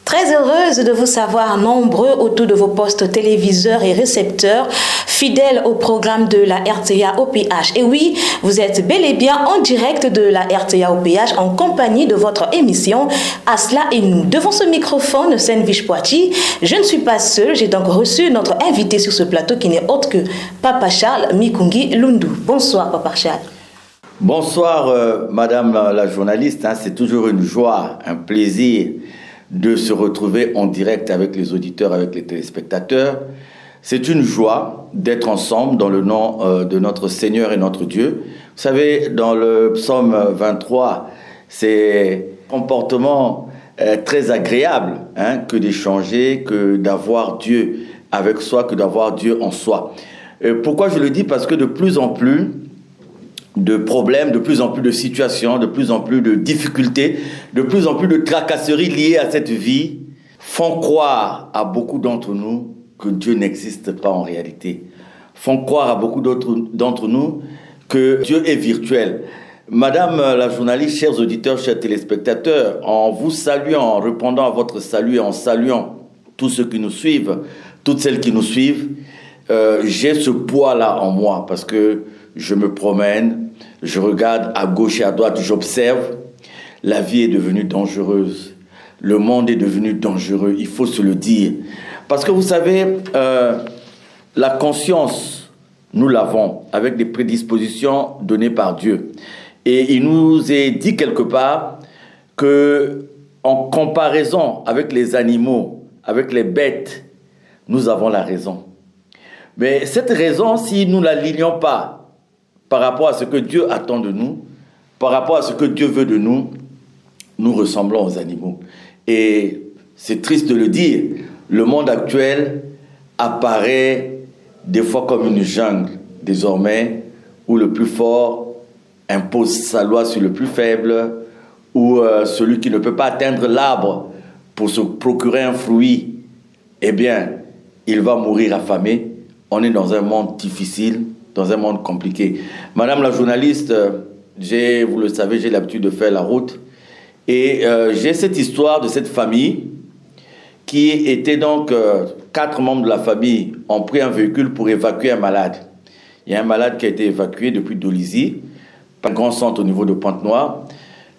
Très heureuse de vous savoir nombreux autour de vos postes téléviseurs et récepteurs, fidèles au programme de la RTA OPH. Et oui, vous êtes bel et bien en direct de la RTA OPH en compagnie de votre émission Asla et nous. Devant ce microphone, Senvish Poiti, je ne suis pas seule, j'ai donc reçu notre invité sur ce plateau qui n'est autre que Papa Charles Mikungi Lundu. Bonsoir Papa Charles. Bonsoir Madame la journaliste, c'est toujours une joie, un plaisir de se retrouver en direct avec les auditeurs, avec les téléspectateurs. C'est une joie d'être ensemble dans le nom de notre Seigneur et notre Dieu. Vous savez, dans le psaume 23, c'est un comportement très agréable que d'échanger, que d'avoir Dieu avec soi, que d'avoir Dieu en soi. Pourquoi je le dis? Parce que de plus en plus de problèmes, de plus en plus de situations, de plus en plus de difficultés, de plus en plus de tracasseries liées à cette vie font croire à beaucoup d'entre nous que Dieu n'existe pas en réalité. Font croire à beaucoup d'entre nous que Dieu est virtuel. Madame la journaliste, chers auditeurs, chers téléspectateurs, en vous saluant, en répondant à votre salut et en saluant tous ceux qui nous suivent, toutes celles qui nous suivent, j'ai ce poids-là en moi parce que je me promène, je regarde à gauche et à droite, j'observe. La vie est devenue dangereuse. Le monde est devenu dangereux, il faut se le dire. Parce que vous savez, la conscience, nous l'avons avec des prédispositions données par Dieu. Et il nous est dit quelque part que, en comparaison avec les animaux, avec les bêtes, nous avons la raison. Mais cette raison, si nous ne l'alignons pas par rapport à ce que Dieu attend de nous, par rapport à ce que Dieu veut de nous, nous ressemblons aux animaux. Et c'est triste de le dire, le monde actuel apparaît des fois comme une jungle, désormais, où le plus fort impose sa loi sur le plus faible, où celui qui ne peut pas atteindre l'arbre pour se procurer un fruit, eh bien, il va mourir affamé. On est dans un monde difficile, dans un monde compliqué. Madame la journaliste, vous le savez, j'ai l'habitude de faire la route. Et j'ai cette histoire de cette famille qui était donc 4 membres de la famille ont pris un véhicule pour évacuer un malade. Il y a un malade qui a été évacué depuis Dolisie, un grand centre au niveau de Pointe-Noire.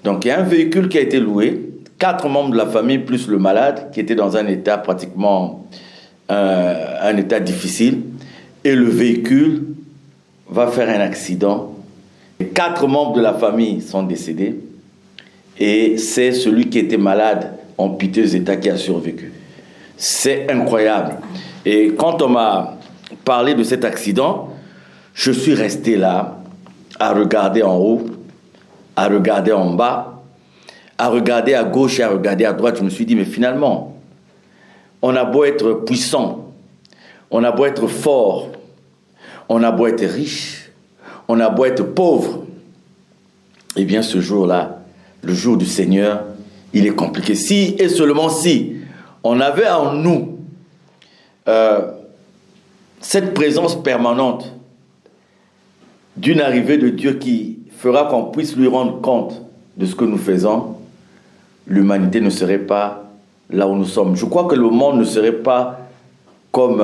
Donc il y a un véhicule qui a été loué, 4 membres de la famille plus le malade qui était dans un état pratiquement un état difficile. Et le véhicule va faire un accident. 4 membres de la famille sont décédés. Et c'est celui qui était malade en piteux état qui a survécu. C'est incroyable. Et quand on m'a parlé de cet accident, je suis resté là, à regarder en haut, à regarder en bas, à regarder à gauche et à regarder à droite. Je me suis dit, mais finalement, on a beau être puissant, on a beau être fort, on a beau être riche, on a beau être pauvre, eh bien ce jour-là, le jour du Seigneur, il est compliqué. Si et seulement si on avait en nous cette présence permanente d'une arrivée de Dieu qui fera qu'on puisse lui rendre compte de ce que nous faisons, l'humanité ne serait pas là où nous sommes. Je crois que le monde ne serait pas comme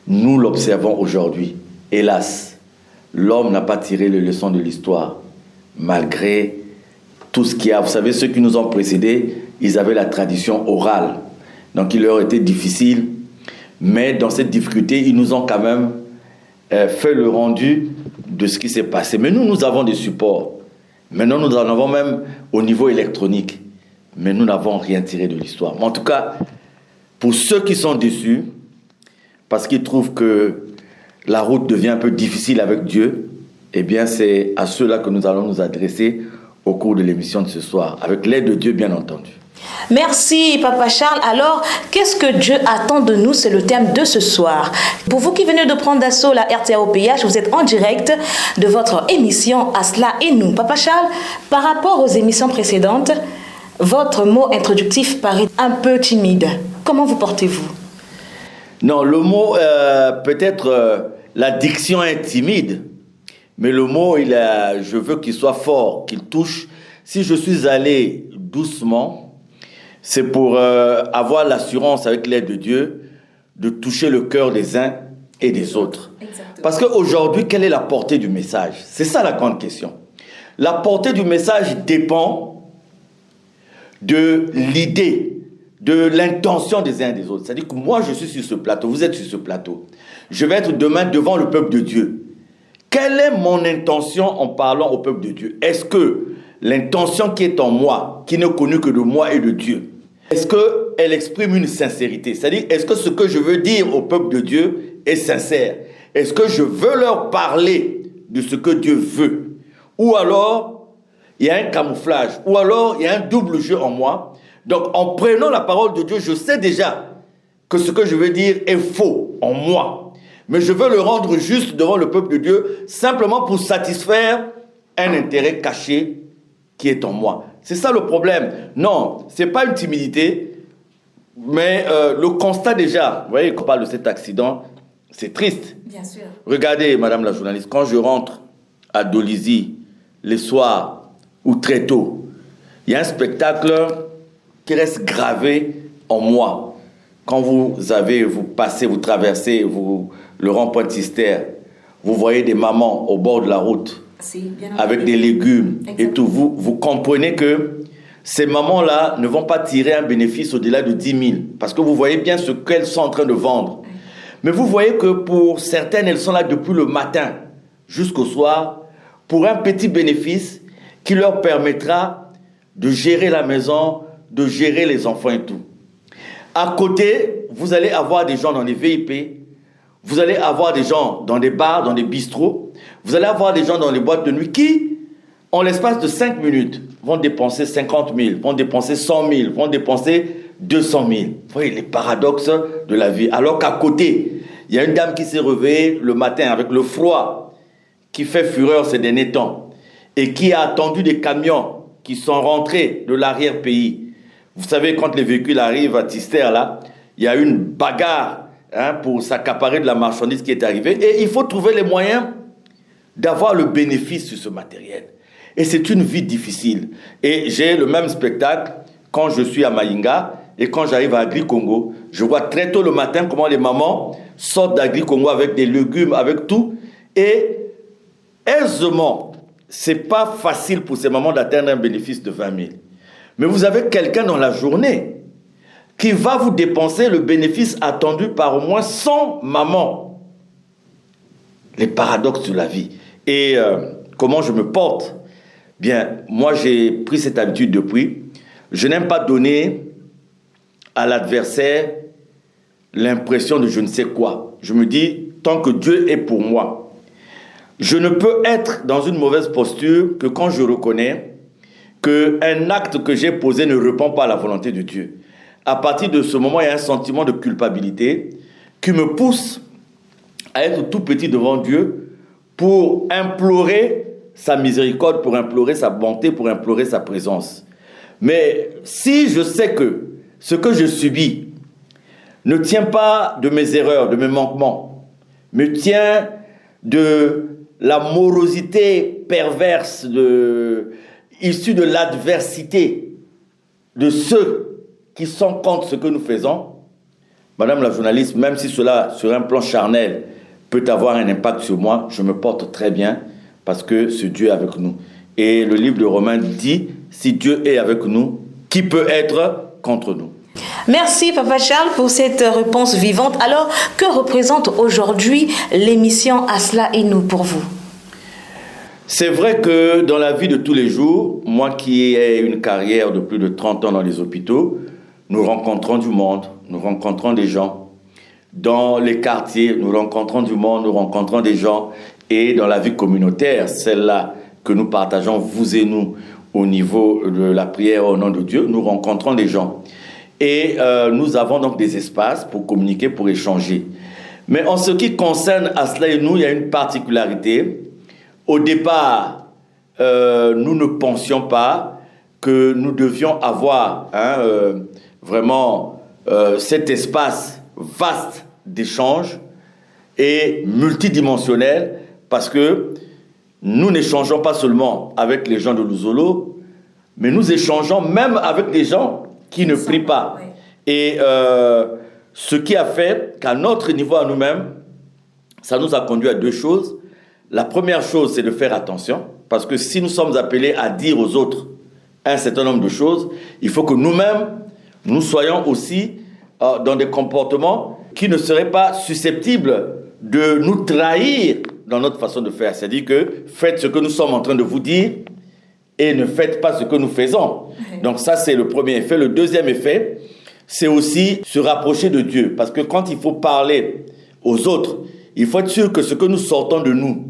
nous l'observons aujourd'hui. Hélas, l'homme n'a pas tiré les leçons de l'histoire, malgré tout ce qu'il y a. Vous savez, ceux qui nous ont précédés, ils avaient la tradition orale. Donc il leur était difficile, mais dans cette difficulté, ils nous ont quand même fait le rendu de ce qui s'est passé. Mais nous avons des supports. Maintenant, nous en avons même au niveau électronique. Mais nous n'avons rien tiré de l'histoire. Mais en tout cas, pour ceux qui sont déçus, parce qu'ils trouvent que la route devient un peu difficile avec Dieu, Eh bien, c'est à ceux-là que nous allons nous adresser au cours de l'émission de ce soir, avec l'aide de Dieu, bien entendu. Merci, Papa Charles. Alors, qu'est-ce que Dieu attend de nous? C'est le thème de ce soir. Pour vous qui venez de prendre d'assaut la RTA OPH, vous êtes en direct de votre émission À cela et nous. Papa Charles, par rapport aux émissions précédentes, votre mot introductif paraît un peu timide. Comment vous portez-vous? Non, le mot, peut-être, la diction est timide, mais le mot, je veux qu'il soit fort, qu'il touche. Si je suis allé doucement, c'est pour avoir l'assurance, avec l'aide de Dieu, de toucher le cœur des uns et des autres. Exactement. Parce qu'aujourd'hui, quelle est la portée du message? C'est ça la grande question. La portée du message dépend de l'idée, de l'intention des uns et des autres. C'est-à-dire que moi, je suis sur ce plateau, vous êtes sur ce plateau. Je vais être demain devant le peuple de Dieu. Quelle est mon intention en parlant au peuple de Dieu? Est-ce que l'intention qui est en moi, qui n'est connue que de moi et de Dieu, est-ce qu'elle exprime une sincérité? C'est-à-dire, est-ce que ce que je veux dire au peuple de Dieu est sincère? Est-ce que je veux leur parler de ce que Dieu veut? Ou alors, il y a un camouflage, ou alors il y a un double jeu en moi. Donc, en prenant la parole de Dieu, je sais déjà que ce que je veux dire est faux en moi. Mais je veux le rendre juste devant le peuple de Dieu, simplement pour satisfaire un intérêt caché qui est en moi. C'est ça le problème. Non, ce n'est pas une timidité, mais le constat déjà, vous voyez qu'on parle de cet accident, c'est triste. Bien sûr. Regardez, madame la journaliste, quand je rentre à Dolisie, les soirs ou très tôt, il y a un spectacle qui reste gravé en moi. Quand vous passez, vous traversez le rond-point de Cister, vous voyez des mamans au bord de la route, avec des légumes. Exactement. Et tout. Vous comprenez que ces mamans-là ne vont pas tirer un bénéfice au-delà de 10 000, parce que vous voyez bien ce qu'elles sont en train de vendre. Mais vous voyez que pour certaines, elles sont là depuis le matin jusqu'au soir, pour un petit bénéfice qui leur permettra de gérer la maison, de gérer les enfants et tout. À côté, vous allez avoir des gens dans les VIP, vous allez avoir des gens dans des bars, dans des bistrots, vous allez avoir des gens dans les boîtes de nuit qui, en l'espace de 5 minutes, vont dépenser 50 000, vont dépenser 100 000, vont dépenser 200 000. Vous voyez les paradoxes de la vie. Alors qu'à côté, il y a une dame qui s'est réveillée le matin avec le froid qui fait fureur ces derniers temps et qui a attendu des camions qui sont rentrés de l'arrière-pays. Vous savez, quand les véhicules arrivent à Tister, là, il y a une bagarre pour s'accaparer de la marchandise qui est arrivée. Et il faut trouver les moyens d'avoir le bénéfice sur ce matériel. Et c'est une vie difficile. Et j'ai le même spectacle quand je suis à Maïnga et quand j'arrive à Agri-Congo. Je vois très tôt le matin comment les mamans sortent d'Agri-Congo avec des légumes, avec tout. Et aisément, ce n'est pas facile pour ces mamans d'atteindre un bénéfice de 20 000. Mais vous avez quelqu'un dans la journée qui va vous dépenser le bénéfice attendu par au moins 100 mamans. Les paradoxes de la vie. Et comment je me porte? Bien, moi j'ai pris cette habitude depuis. Je n'aime pas donner à l'adversaire l'impression de je ne sais quoi. Je me dis, tant que Dieu est pour moi, je ne peux être dans une mauvaise posture que quand je reconnais qu'un acte que j'ai posé ne répond pas à la volonté de Dieu. À partir de ce moment, il y a un sentiment de culpabilité qui me pousse à être tout petit devant Dieu pour implorer sa miséricorde, pour implorer sa bonté, pour implorer sa présence. Mais si je sais que ce que je subis ne tient pas de mes erreurs, de mes manquements, mais tient de la morosité perverse issue de l'adversité de ceux qui sont contre ce que nous faisons, madame la journaliste, même si cela, sur un plan charnel, peut avoir un impact sur moi, je me porte très bien parce que ce Dieu est avec nous. Et le livre de Romains dit, si Dieu est avec nous, qui peut être contre nous? Merci Papa Charles pour cette réponse vivante. Alors, que représente aujourd'hui l'émission À cela et nous pour vous? C'est vrai que dans la vie de tous les jours, moi qui ai une carrière de plus de 30 ans dans les hôpitaux, nous rencontrons du monde, nous rencontrons des gens. Dans les quartiers, nous rencontrons du monde, nous rencontrons des gens. et dans la vie communautaire, celle-là que nous partageons, vous et nous, au niveau de la prière au nom de Dieu, nous rencontrons des gens. Et nous avons donc des espaces pour communiquer, pour échanger. Mais en ce qui concerne Asla et nous, il y a une particularité. Au départ, nous ne pensions pas que nous devions avoir vraiment cet espace vaste d'échange et multidimensionnel, parce que nous n'échangeons pas seulement avec les gens de Luzolo, mais nous échangeons même avec des gens qui ne prient pas. Oui. Et ce qui a fait qu'à notre niveau à nous-mêmes, ça nous a conduit à deux choses. La première chose, c'est de faire attention, parce que si nous sommes appelés à dire aux autres un certain nombre de choses, il faut que nous-mêmes, nous soyons aussi dans des comportements qui ne seraient pas susceptibles de nous trahir dans notre façon de faire. C'est-à-dire que faites ce que nous sommes en train de vous dire et ne faites pas ce que nous faisons. Donc ça, c'est le premier effet. Le deuxième effet, c'est aussi se rapprocher de Dieu. Parce que quand il faut parler aux autres, il faut être sûr que ce que nous sortons de nous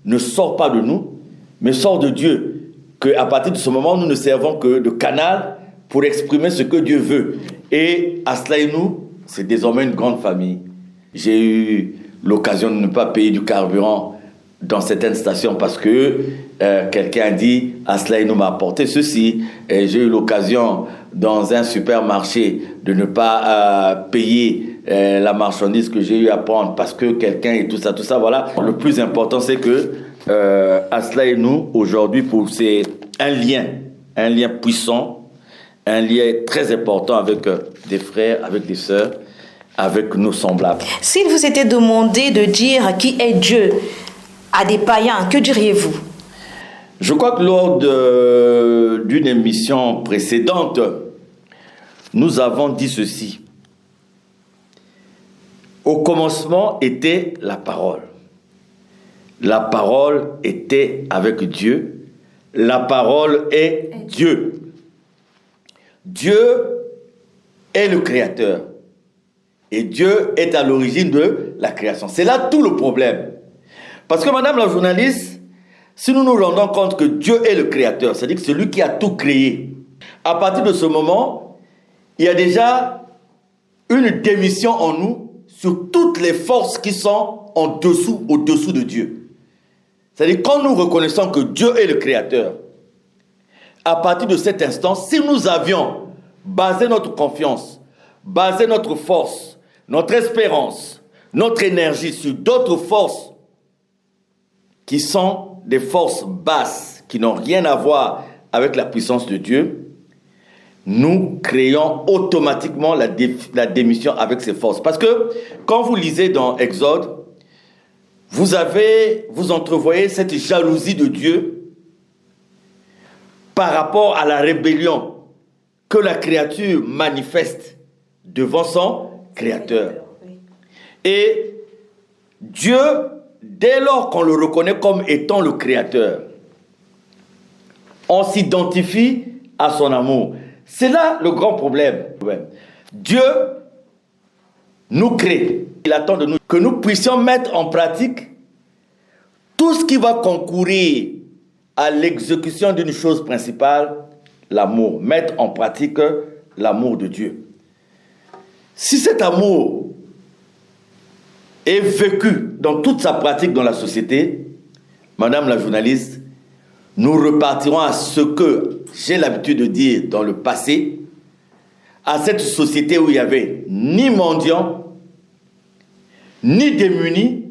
ne sort pas de nous, mais sort de Dieu. Qu'à partir de ce moment, nous ne servons que de canal pour exprimer ce que Dieu veut. Et Asla et nous, c'est désormais une grande famille. J'ai eu l'occasion de ne pas payer du carburant dans certaines stations parce que quelqu'un a dit Asla et nous m'a apporté ceci. Et j'ai eu l'occasion dans un supermarché de ne pas payer la marchandise que j'ai eu à prendre parce que quelqu'un et tout ça, voilà. Le plus important, c'est que Asla et nous, aujourd'hui, c'est un lien puissant, un lien très important avec des frères, avec des sœurs, avec nos semblables. S'il vous était demandé de dire qui est Dieu à des païens, que diriez-vous? Je crois que lors d'une émission précédente, nous avons dit ceci. Au commencement était la parole. La parole était avec Dieu. La parole est Dieu. Dieu est le créateur. Et Dieu est à l'origine de la création. C'est là tout le problème. Parce que, madame la journaliste, si nous nous rendons compte que Dieu est le créateur, c'est-à-dire que c'est lui qui a tout créé, à partir de ce moment, il y a déjà une démission en nous sur toutes les forces qui sont au-dessous de Dieu. C'est-à-dire quand nous reconnaissons que Dieu est le créateur, à partir de cet instant, si nous avions basé notre confiance, basé notre force, notre espérance, notre énergie sur d'autres forces qui sont des forces basses, qui n'ont rien à voir avec la puissance de Dieu, nous créons automatiquement la démission avec ces forces. Parce que quand vous lisez dans Exode, vous entrevoyez cette jalousie de Dieu par rapport à la rébellion que la créature manifeste devant son Créateur. Et Dieu, dès lors qu'on le reconnaît comme étant le Créateur, on s'identifie à son amour. C'est là le grand problème. Dieu nous crée. Il attend de nous que nous puissions mettre en pratique tout ce qui va concourir à l'exécution d'une chose principale, l'amour. Mettre en pratique l'amour de Dieu. Si cet amour est vécu dans toute sa pratique dans la société, madame la journaliste, nous repartirons à ce que j'ai l'habitude de dire dans le passé, à cette société où il n'y avait ni mendiants, ni démunis,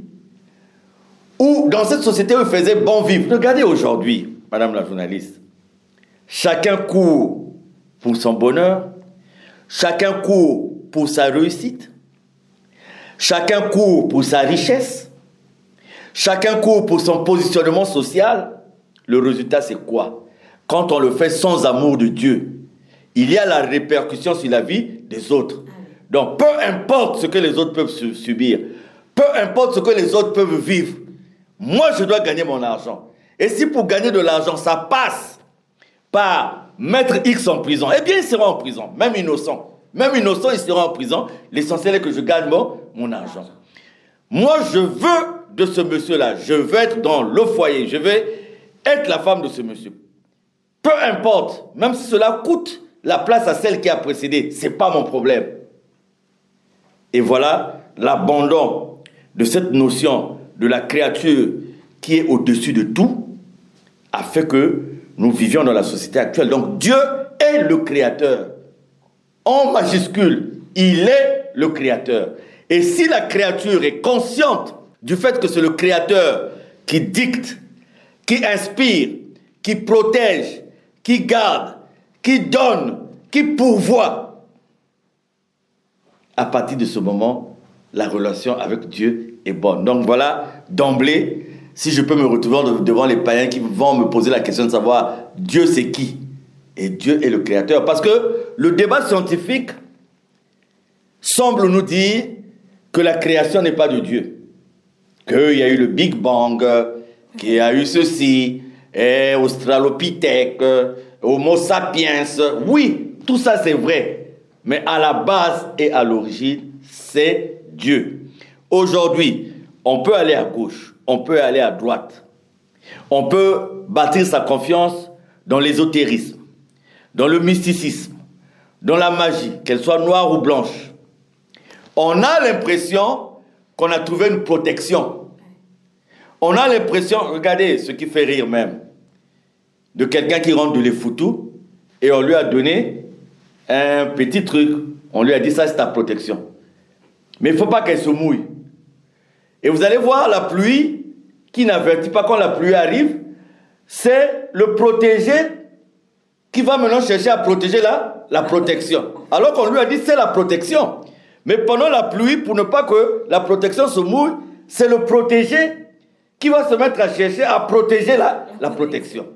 ou dans cette société où il faisait bon vivre. Regardez aujourd'hui, madame la journaliste, chacun court pour son bonheur, chacun court pour sa réussite, chacun court pour sa richesse, chacun court pour son positionnement social. Le résultat, c'est quoi? Quand on le fait sans amour de Dieu, il y a la répercussion sur la vie des autres. Donc, peu importe ce que les autres peuvent subir, peu importe ce que les autres peuvent vivre, moi, je dois gagner mon argent. Et si pour gagner de l'argent, ça passe par mettre X en prison, eh bien, il sera en prison, même innocent. Même innocent, il sera en prison. L'essentiel est que je gagne mon argent. Moi, je veux de ce monsieur-là. Je veux être dans le foyer. Je vais être la femme de ce monsieur. Peu importe, même si cela coûte la place à celle qui a précédé, ce n'est pas mon problème. Et voilà l'abandon de cette notion de la créature qui est au-dessus de tout a fait que nous vivions dans la société actuelle. Donc Dieu est le créateur. En majuscule, il est le créateur. Et si la créature est consciente du fait que c'est le créateur qui dicte, qui inspire, qui protège, qui garde, qui donne, qui pourvoit, à partir de ce moment, la relation avec Dieu est bonne. Donc voilà, d'emblée, si je peux me retrouver devant les païens qui vont me poser la question de savoir Dieu c'est qui? Et Dieu est le créateur. Parce que le débat scientifique semble nous dire que la création n'est pas de Dieu. Qu'il y a eu le Big Bang, qu'il y a eu ceci, et Australopithèque, Homo sapiens. Oui, tout ça c'est vrai. Mais à la base et à l'origine, c'est Dieu. Aujourd'hui, on peut aller à gauche, on peut aller à droite. On peut bâtir sa confiance dans l'ésotérisme, dans le mysticisme, dans la magie, qu'elle soit noire ou blanche. On a l'impression qu'on a trouvé une protection. On a l'impression, regardez ce qui fait rire même, de quelqu'un qui rentre de l'Efoutou et on lui a donné un petit truc. On lui a dit ça c'est ta protection. Mais il ne faut pas qu'elle se mouille. Et vous allez voir la pluie qui n'avertit pas quand la pluie arrive, c'est le protégé qui va maintenant chercher à protéger la protection. Alors qu'on lui a dit c'est la protection. Mais pendant la pluie, pour ne pas que la protection se mouille, c'est le protégé qui va se mettre à chercher à protéger la protection.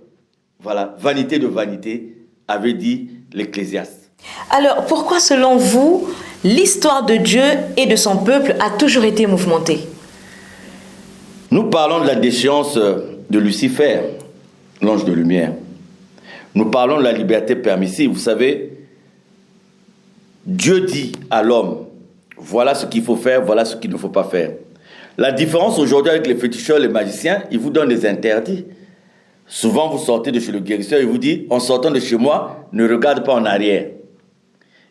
Voilà, vanité de vanité, avait dit l'Ecclésiaste. Alors, pourquoi selon vous, l'histoire de Dieu et de son peuple a toujours été mouvementée? Nous parlons de la déchéance de Lucifer, l'ange de lumière. Nous parlons de la liberté permissive. Vous savez, Dieu dit à l'homme, voilà ce qu'il faut faire, voilà ce qu'il ne faut pas faire. La différence aujourd'hui avec les féticheurs, les magiciens, ils vous donnent des interdits. Souvent, vous sortez de chez le guérisseur, il vous dit, en sortant de chez moi, ne regarde pas en arrière.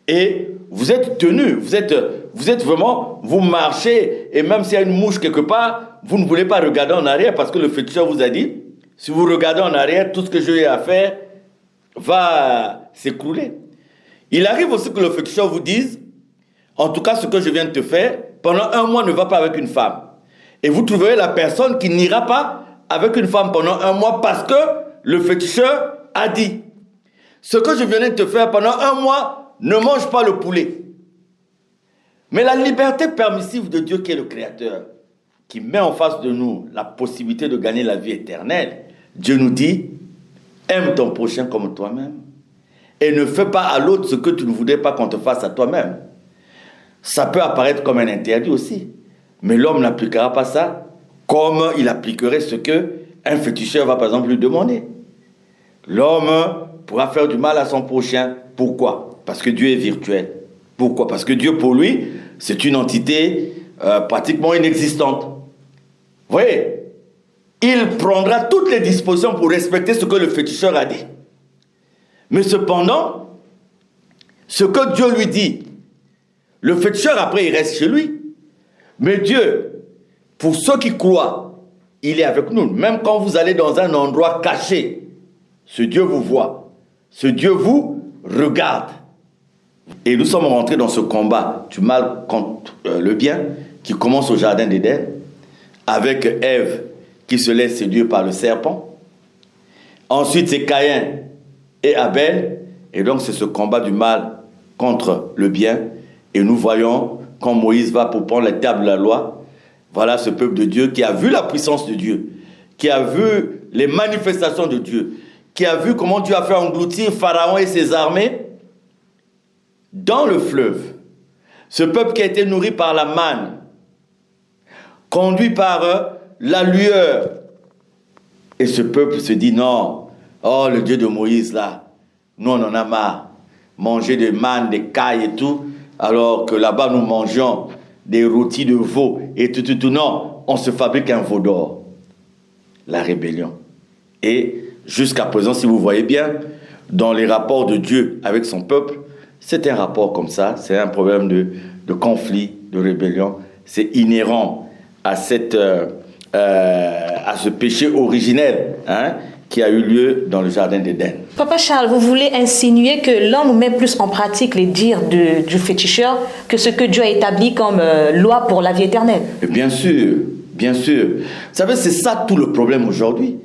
Et vous êtes tenu, vous êtes vraiment, vous marchez, et même s'il y a une mouche quelque part, vous ne voulez pas regarder en arrière parce que le féticheur vous a dit, si vous regardez en arrière, tout ce que j'ai à faire va s'écrouler. Il arrive aussi que le féticheur vous dise, en tout cas ce que je viens de te faire, pendant 1 mois ne va pas avec une femme. Et vous trouverez la personne qui n'ira pas avec une femme pendant 1 mois parce que le féticheur a dit, ce que je viens de te faire pendant 1 mois, ne mange pas le poulet. Mais la liberté permissive de Dieu qui est le Créateur, qui met en face de nous la possibilité de gagner la vie éternelle, Dieu nous dit, aime ton prochain comme toi-même et ne fais pas à l'autre ce que tu ne voudrais pas qu'on te fasse à toi-même. Ça peut apparaître comme un interdit aussi, mais l'homme n'appliquera pas ça comme il appliquerait ce qu'un féticheur va par exemple lui demander. L'homme pourra faire du mal à son prochain. Pourquoi? Parce que Dieu est virtuel. Pourquoi? Parce que Dieu, pour lui, c'est une entité pratiquement inexistante. Vous voyez, il prendra toutes les dispositions pour respecter ce que le féticheur a dit. Mais cependant, ce que Dieu lui dit, le féticheur, après, il reste chez lui. Mais Dieu, pour ceux qui croient, il est avec nous. Même quand vous allez dans un endroit caché, ce Dieu vous voit. Ce Dieu vous regarde. Et nous sommes rentrés dans ce combat du mal contre le bien qui commence au jardin d'Éden avec Ève qui se laisse séduire par le serpent. Ensuite, c'est Caïn et Abel. Et donc, c'est ce combat du mal contre le bien. Et nous voyons, quand Moïse va pour prendre la table de la loi, voilà ce peuple de Dieu qui a vu la puissance de Dieu, qui a vu les manifestations de Dieu, qui a vu comment Dieu a fait engloutir Pharaon et ses armées dans le fleuve. Ce peuple qui a été nourri par la manne, conduit par la lueur. Et ce peuple se dit non, oh le Dieu de Moïse là, nous on en a marre, manger des mannes, des cailles et tout, alors que là-bas nous mangeons des rôtis de veau et tout. Non, on se fabrique un veau d'or. La rébellion. Et jusqu'à présent, si vous voyez bien, dans les rapports de Dieu avec son peuple, c'est un rapport comme ça, c'est un problème de conflit, de rébellion. C'est inhérent à ce péché originel qui a eu lieu dans le jardin d'Éden. Papa Charles, vous voulez insinuer que l'homme met plus en pratique les dires du féticheur que ce que Dieu a établi comme loi pour la vie éternelle? Bien sûr, bien sûr. Vous savez, c'est ça tout le problème aujourd'hui.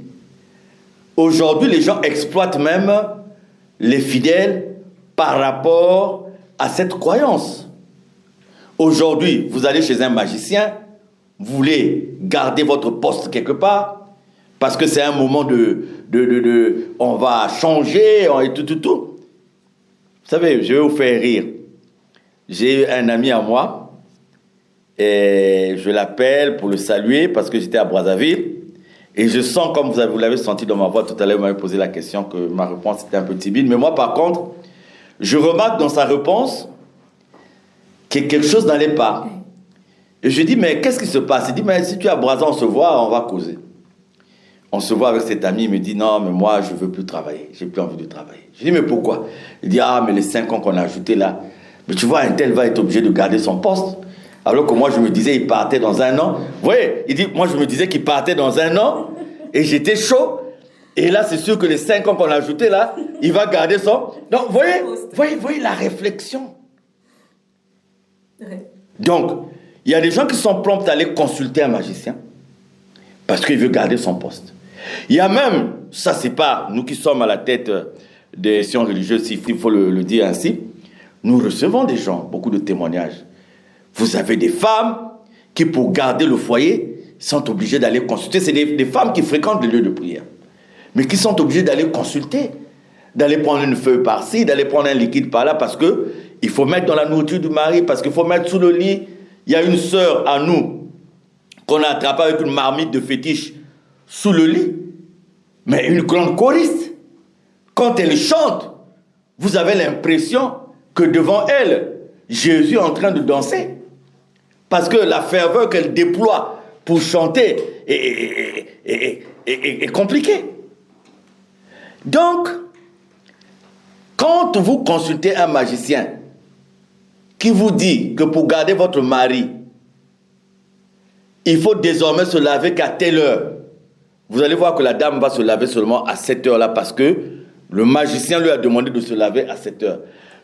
Aujourd'hui, les gens exploitent même les fidèles par rapport à cette croyance. Aujourd'hui, vous allez chez un magicien, vous voulez garder votre poste quelque part, parce que c'est un moment on va changer, et tout. Vous savez, je vais vous faire rire. J'ai un ami à moi, et je l'appelle pour le saluer, parce que j'étais à Brazzaville, et je sens, comme vous l'avez senti dans ma voix tout à l'heure, vous m'avez posé la question, que ma réponse était un peu timide, mais moi par contre, je remarque dans sa réponse que quelque chose n'allait pas. Et je dis, mais qu'est-ce qui se passe? Il dit, mais si tu es à Brazza, on se voit, on va causer. On se voit avec cet ami, il me dit, non, mais moi, je ne veux plus travailler. J'ai plus envie de travailler. Je dis, mais pourquoi? Il dit, ah, mais les 5 ans qu'on a ajoutés là, mais tu vois, un tel va être obligé de garder son poste. Alors que moi, je me disais, il partait dans 1 an. Vous voyez, il dit, moi, je me disais qu'il partait dans 1 an, et j'étais chaud. Et là, c'est sûr que les 5 ans qu'on a ajoutés là, il va garder son... Donc, voyez la réflexion. Donc, il y a des gens qui sont prompts à aller consulter un magicien parce qu'il veut garder son poste. Il y a même, ça c'est pas nous qui sommes à la tête des sciences religieuses, il faut le dire ainsi, nous recevons des gens, beaucoup de témoignages. Vous avez des femmes qui, pour garder le foyer, sont obligées d'aller consulter. C'est des femmes qui fréquentent les lieux de prière, mais qui sont obligées d'aller consulter, d'aller prendre une feuille par-ci, d'aller prendre un liquide par-là, parce que il faut mettre dans la nourriture du mari, parce qu'il faut mettre sous le lit. Il y a une sœur à nous qu'on a attrapée avec une marmite de fétiche sous le lit, mais une grande choriste. Quand elle chante, vous avez l'impression que devant elle, Jésus est en train de danser. Parce que la ferveur qu'elle déploie pour chanter est compliquée. Donc, quand vous consultez un magicien qui vous dit que pour garder votre mari, il faut désormais se laver qu'à telle heure, vous allez voir que la dame va se laver seulement à cette heure-là parce que le magicien lui a demandé de se laver à cette heure.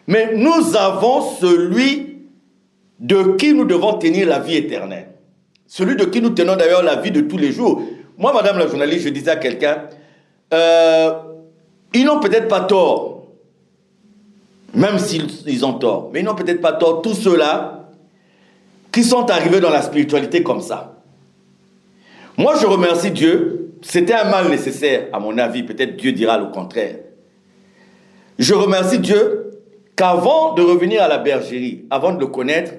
Mais nous avons celui de qui nous devons tenir la vie éternelle. Celui de qui nous tenons d'ailleurs la vie de tous les jours. Moi, madame la journaliste, je disais à quelqu'un, ils n'ont peut-être pas tort, même s'ils ont tort, mais ils n'ont peut-être pas tort, tous ceux-là qui sont arrivés dans la spiritualité comme ça. Moi, je remercie Dieu. C'était un mal nécessaire, à mon avis. Peut-être Dieu dira le contraire. Je remercie Dieu qu'avant de revenir à la bergerie, avant de le connaître,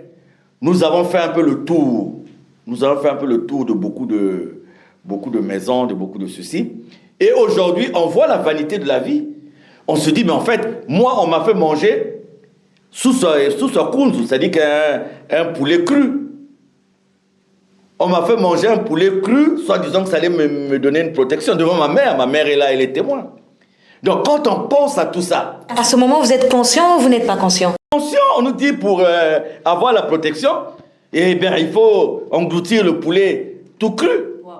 nous avons fait un peu le tour. Nous avons fait un peu le tour de beaucoup de maisons, de beaucoup de ceci. Et aujourd'hui, on voit la vanité de la vie. On se dit, mais en fait, moi, on m'a fait manger sous ce kunzu, c'est-à-dire qu'un poulet cru. On m'a fait manger un poulet cru, soit disant que ça allait me donner une protection devant ma mère. Ma mère est là, elle est témoin. Donc, quand on pense à tout ça... À ce moment, vous êtes conscient ou vous n'êtes pas conscient? Conscient, on nous dit pour avoir la protection, eh bien, il faut engloutir le poulet tout cru. Wow.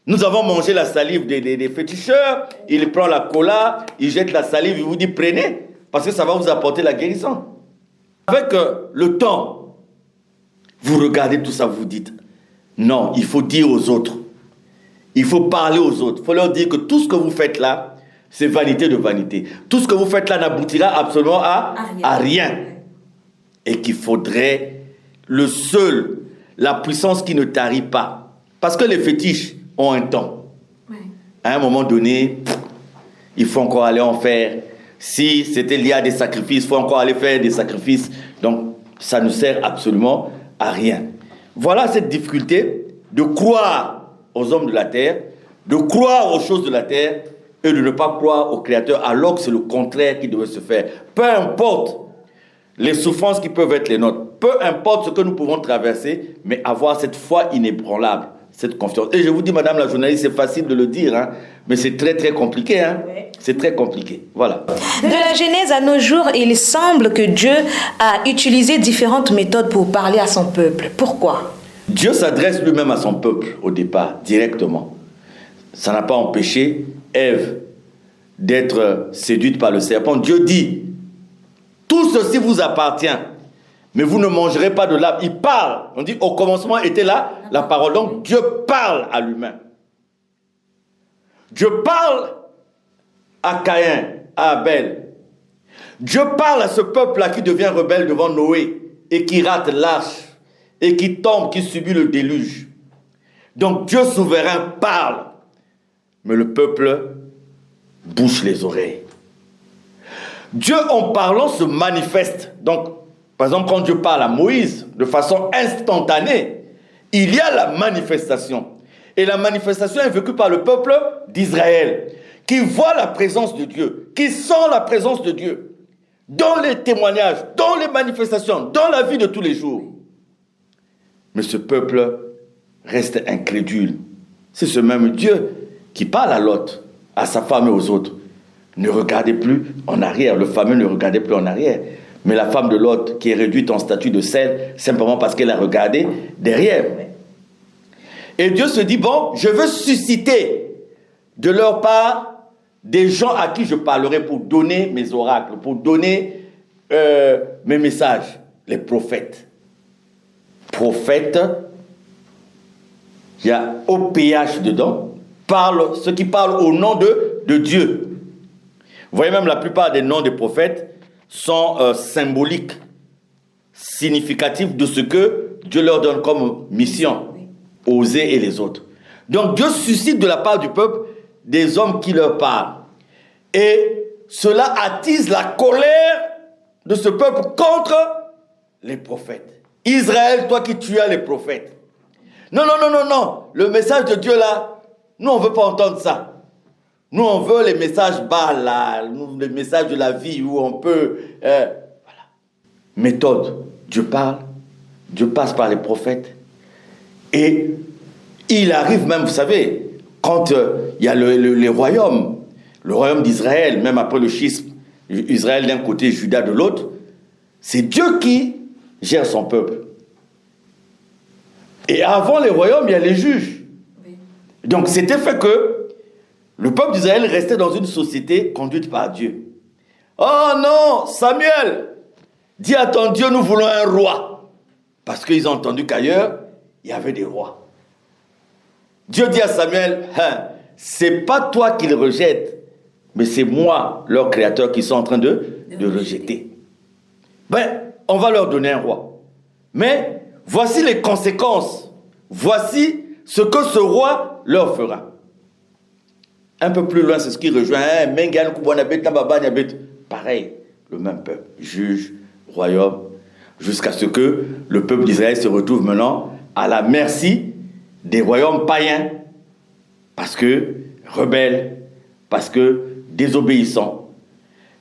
Nous avons mangé la salive des féticheurs. Il prend la cola, il jette la salive, il vous dit prenez, parce que ça va vous apporter la guérison. Avec le temps, vous regardez tout ça, vous vous dites, non, il faut dire aux autres. Il faut parler aux autres. Il faut leur dire que tout ce que vous faites là, c'est vanité de vanité. Tout ce que vous faites là n'aboutira absolument à rien. Et qu'il faudrait la puissance qui ne tarit pas. Parce que les fétiches ont un temps. Ouais. À un moment donné, il faut encore aller en faire. Si c'était lié à des sacrifices, il faut encore aller faire des sacrifices. Donc, ça ne sert absolument à rien. Voilà cette difficulté de croire aux hommes de la terre, de croire aux choses de la terre et de ne pas croire au Créateur alors que c'est le contraire qui devait se faire. Peu importe les souffrances qui peuvent être les nôtres, peu importe ce que nous pouvons traverser, mais avoir cette foi inébranlable cette confiance. Et je vous dis, madame la journaliste, c'est facile de le dire, hein, mais c'est très, très compliqué. Hein. Oui. C'est très compliqué. Voilà. De la Genèse à nos jours, il semble que Dieu a utilisé différentes méthodes pour parler à son peuple. Pourquoi? Dieu s'adresse lui-même à son peuple au départ, directement. Ça n'a pas empêché Ève d'être séduite par le serpent. Dieu dit, tout ceci vous appartient, mais vous ne mangerez pas de l'arbre. Il parle. On dit, au commencement était là la parole. Donc Dieu parle à lui-même. Dieu parle à Caïn, à Abel. Dieu parle à ce peuple-là qui devient rebelle devant Noé et qui rate l'arche et qui tombe, qui subit le déluge. Donc Dieu souverain parle, mais le peuple bouche les oreilles. Dieu en parlant se manifeste. Donc, par exemple, quand Dieu parle à Moïse de façon instantanée, il y a la manifestation. Et la manifestation est vécue par le peuple d'Israël, qui voit la présence de Dieu, qui sent la présence de Dieu, dans les témoignages, dans les manifestations, dans la vie de tous les jours. Mais ce peuple reste incrédule. C'est ce même Dieu qui parle à Lot, à sa femme et aux autres. Ne regardez plus en arrière. Le fameux ne regardait plus en arrière. Mais la femme de Lot, qui est réduite en statut de sel, simplement parce qu'elle a regardé derrière. Et Dieu se dit, bon, je veux susciter de leur part des gens à qui je parlerai pour donner mes oracles, pour donner mes messages, les prophètes. Prophète, il y a OPH dedans, ceux qui parlent au nom de Dieu. Vous voyez même la plupart des noms des prophètes sont symboliques, significatifs de ce que Dieu leur donne comme mission, Osée et les autres. Donc Dieu suscite de la part du peuple des hommes qui leur parlent. Et cela attise la colère de ce peuple contre les prophètes. Israël, toi qui tuas les prophètes. Non. Le message de Dieu là, nous on ne veut pas entendre ça. Nous on veut les messages bas là, les messages de la vie où on peut... voilà. Méthode, Dieu parle, Dieu passe par les prophètes. Et il arrive même, vous savez, quand il y a les royaumes, le royaume d'Israël, même après le schisme, Israël d'un côté, Juda de l'autre, c'est Dieu qui gère son peuple. Et avant les royaumes, il y a les juges. Oui. Donc c'était fait que le peuple d'Israël restait dans une société conduite par Dieu. Oh non, Samuel, dis à ton Dieu, nous voulons un roi. Parce qu'ils ont entendu qu'ailleurs, il y avait des rois. Dieu dit à Samuel, c'est pas toi qu'ils rejettent, mais c'est moi, leur créateur, qui sont en train de rejeter. On va leur donner un roi. Mais voici les conséquences. Voici ce que ce roi leur fera. Un peu plus loin, c'est ce qui rejoint. Pareil, le même peuple. Juge, royaume, jusqu'à ce que le peuple d'Israël se retrouve maintenant à la merci des royaumes païens. Parce que rebelles, parce que désobéissants.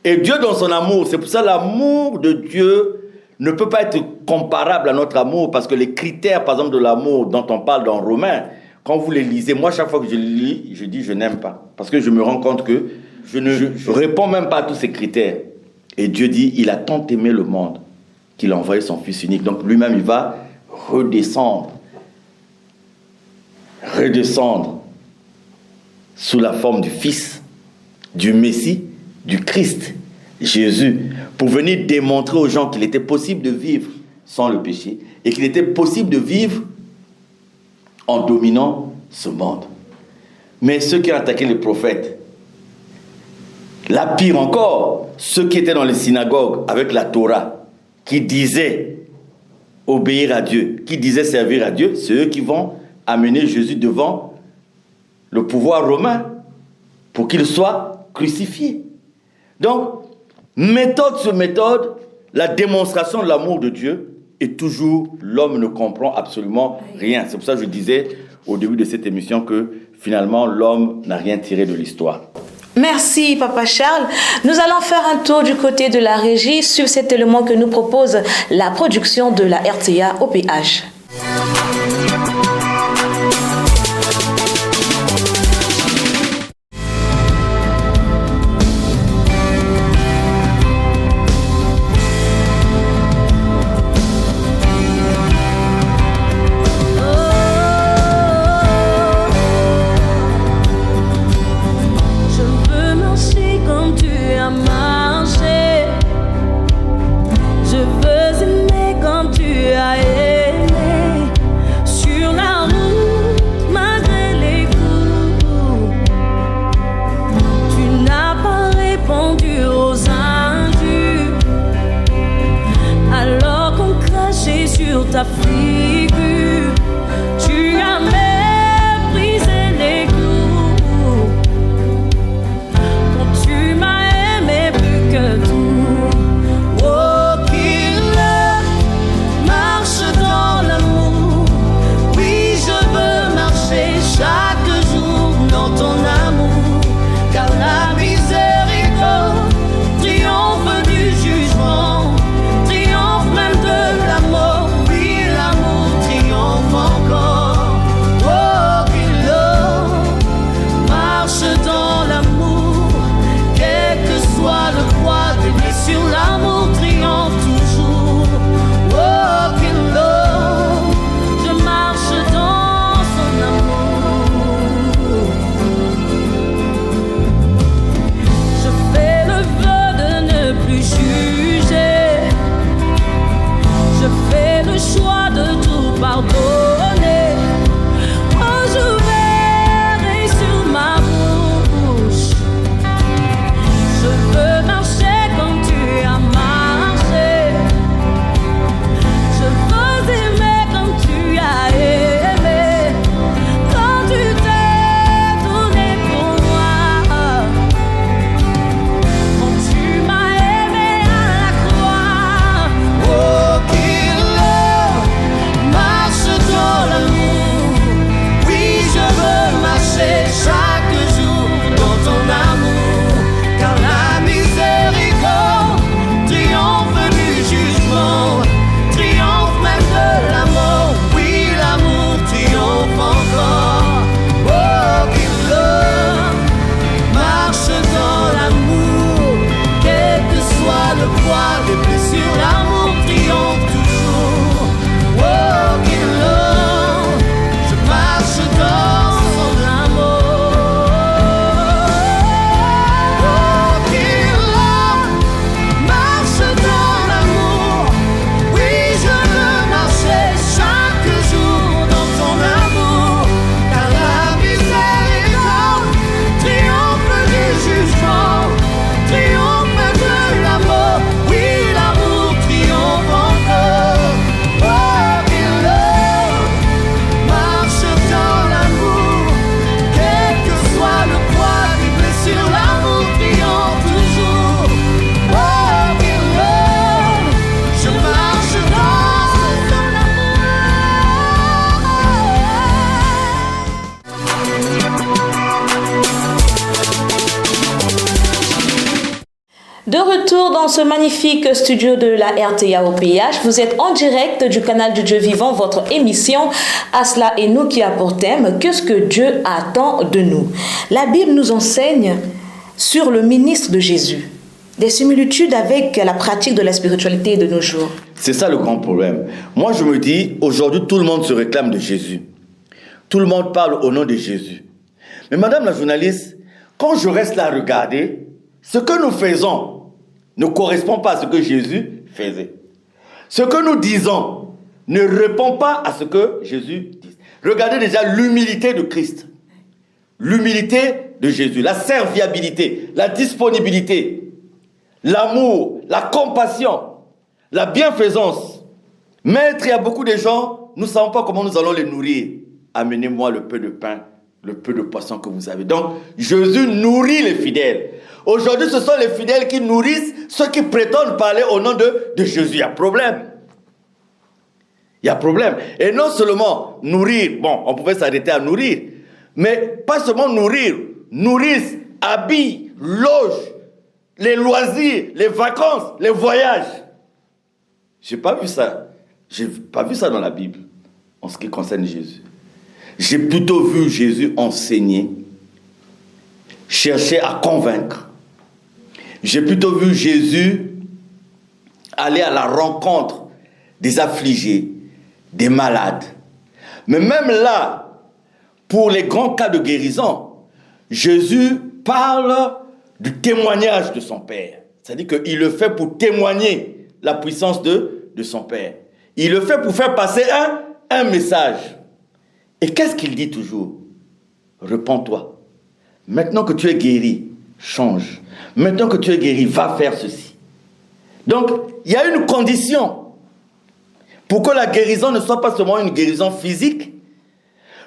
Et Dieu dans son amour, c'est pour ça l'amour de Dieu ne peut pas être comparable à notre amour, parce que les critères, par exemple, de l'amour dont on parle dans Romains, quand vous les lisez, moi, chaque fois que je les lis, je dis je n'aime pas. Parce que je me rends compte que je ne réponds même pas à tous ces critères. Et Dieu dit, il a tant aimé le monde qu'il a envoyé son Fils unique. Donc lui-même, il va redescendre sous la forme du Fils, du Messie, du Christ, Jésus, pour venir démontrer aux gens qu'il était possible de vivre sans le péché et qu'il était possible de vivre en dominant ce monde. Mais ceux qui ont attaqué les prophètes, la pire encore, ceux qui étaient dans les synagogues avec la Torah, qui disaient obéir à Dieu, qui disaient servir à Dieu, c'est eux qui vont amener Jésus devant le pouvoir romain pour qu'il soit crucifié. Donc, méthode sur méthode, la démonstration de l'amour de Dieu, et toujours l'homme ne comprend absolument rien. C'est pour ça que je disais au début de cette émission que finalement l'homme n'a rien tiré de l'histoire. Merci Papa Charles. Nous allons faire un tour du côté de la régie sur cet élément que nous propose la production de la RTA OPH. ta figure. Tu as méprisé les clous. Quand tu m'as aimé plus que tout. Oh, qu'il marche dans l'amour. Oui, je veux marcher chaque jour dans ton amour. Car la miséricorde triomphe du jugement, triomphe même de la mort. Oui, l'amour triomphe encore. Oh, qu'il marche dans l'amour. Quel que soit le poids des blessures, l'amour triomphe toujours. Oh, qu'il je marche dans son amour. Je fais le vœu de ne plus juger. Je fais le choix de tout pardonner. Oh, j'ouvrirai sur ma bouche. Je veux marcher comme tu as marché. Je veux aimer comme tu as aimé. Quand tu t'es donné pour moi. Quand tu m'as aimé à la croix. Oh, qu'il marche dans l'amour. Oui, je veux marcher chaque jour dans ton amour. Car la miséricorde triomphe du jugement, triomphe même de la mort. Oui, l'amour triomphe encore. Oh, qu'il marche dans l'amour. Quel que soit le poids des blessures, l'amour triomphe toujours. Oh, qu'il je marche dans son amour. Oh, qu'il marche dans l'amour. Oui, je veux marcher chaque jour dans ton amour. Car la miséricorde triomphe du jugement, triomphe de la mort. Oui, l'amour triomphe encore. Oh, qu'il marche dans l'amour. Quel que soit le poids des blessures, l'amour triomphe toujours. Oh, qu'il je marche dans son De retour dans ce magnifique studio de la RTA OPH, vous êtes en direct du canal du Dieu vivant, votre émission Asla et nous qui a pour thème qu'est-ce que Dieu attend de nous. La Bible nous enseigne sur le ministre de Jésus, des similitudes avec la pratique de la spiritualité de nos jours. C'est ça le grand problème. Moi, je me dis, aujourd'hui, tout le monde se réclame de Jésus. Tout le monde parle au nom de Jésus. Mais madame la journaliste, quand je reste là à regarder, ce que nous faisons ne correspond pas à ce que Jésus faisait. Ce que nous disons ne répond pas à ce que Jésus dit. Regardez déjà l'humilité de Christ. L'humilité de Jésus, la serviabilité, la disponibilité, l'amour, la compassion, la bienfaisance. Maître, il y a beaucoup de gens, nous ne savons pas comment nous allons les nourrir. Amenez-moi le peu de pain, le peu de poisson que vous avez. Donc, Jésus nourrit les fidèles. Aujourd'hui, ce sont les fidèles qui nourrissent ceux qui prétendent parler au nom de Jésus. Il y a problème. Il y a problème. Et non seulement nourrir, bon, on pouvait s'arrêter à nourrir, mais pas seulement nourrir, nourrissent, habillent, logent, les loisirs, les vacances, les voyages. Je n'ai pas vu ça. Je n'ai pas vu ça dans la Bible, en ce qui concerne Jésus. J'ai plutôt vu Jésus enseigner, chercher à convaincre. J'ai plutôt vu Jésus aller à la rencontre des affligés, des malades. Mais même là, pour les grands cas de guérison, Jésus parle du témoignage de son Père. C'est-à-dire qu'il le fait pour témoigner la puissance de son Père. Il le fait pour faire passer un message. Et qu'est-ce qu'il dit toujours? Repens-toi. Maintenant que tu es guéri, change. Maintenant que tu es guéri, va faire ceci. Donc, il y a une condition Pour que la guérison ne soit pas seulement une guérison physique,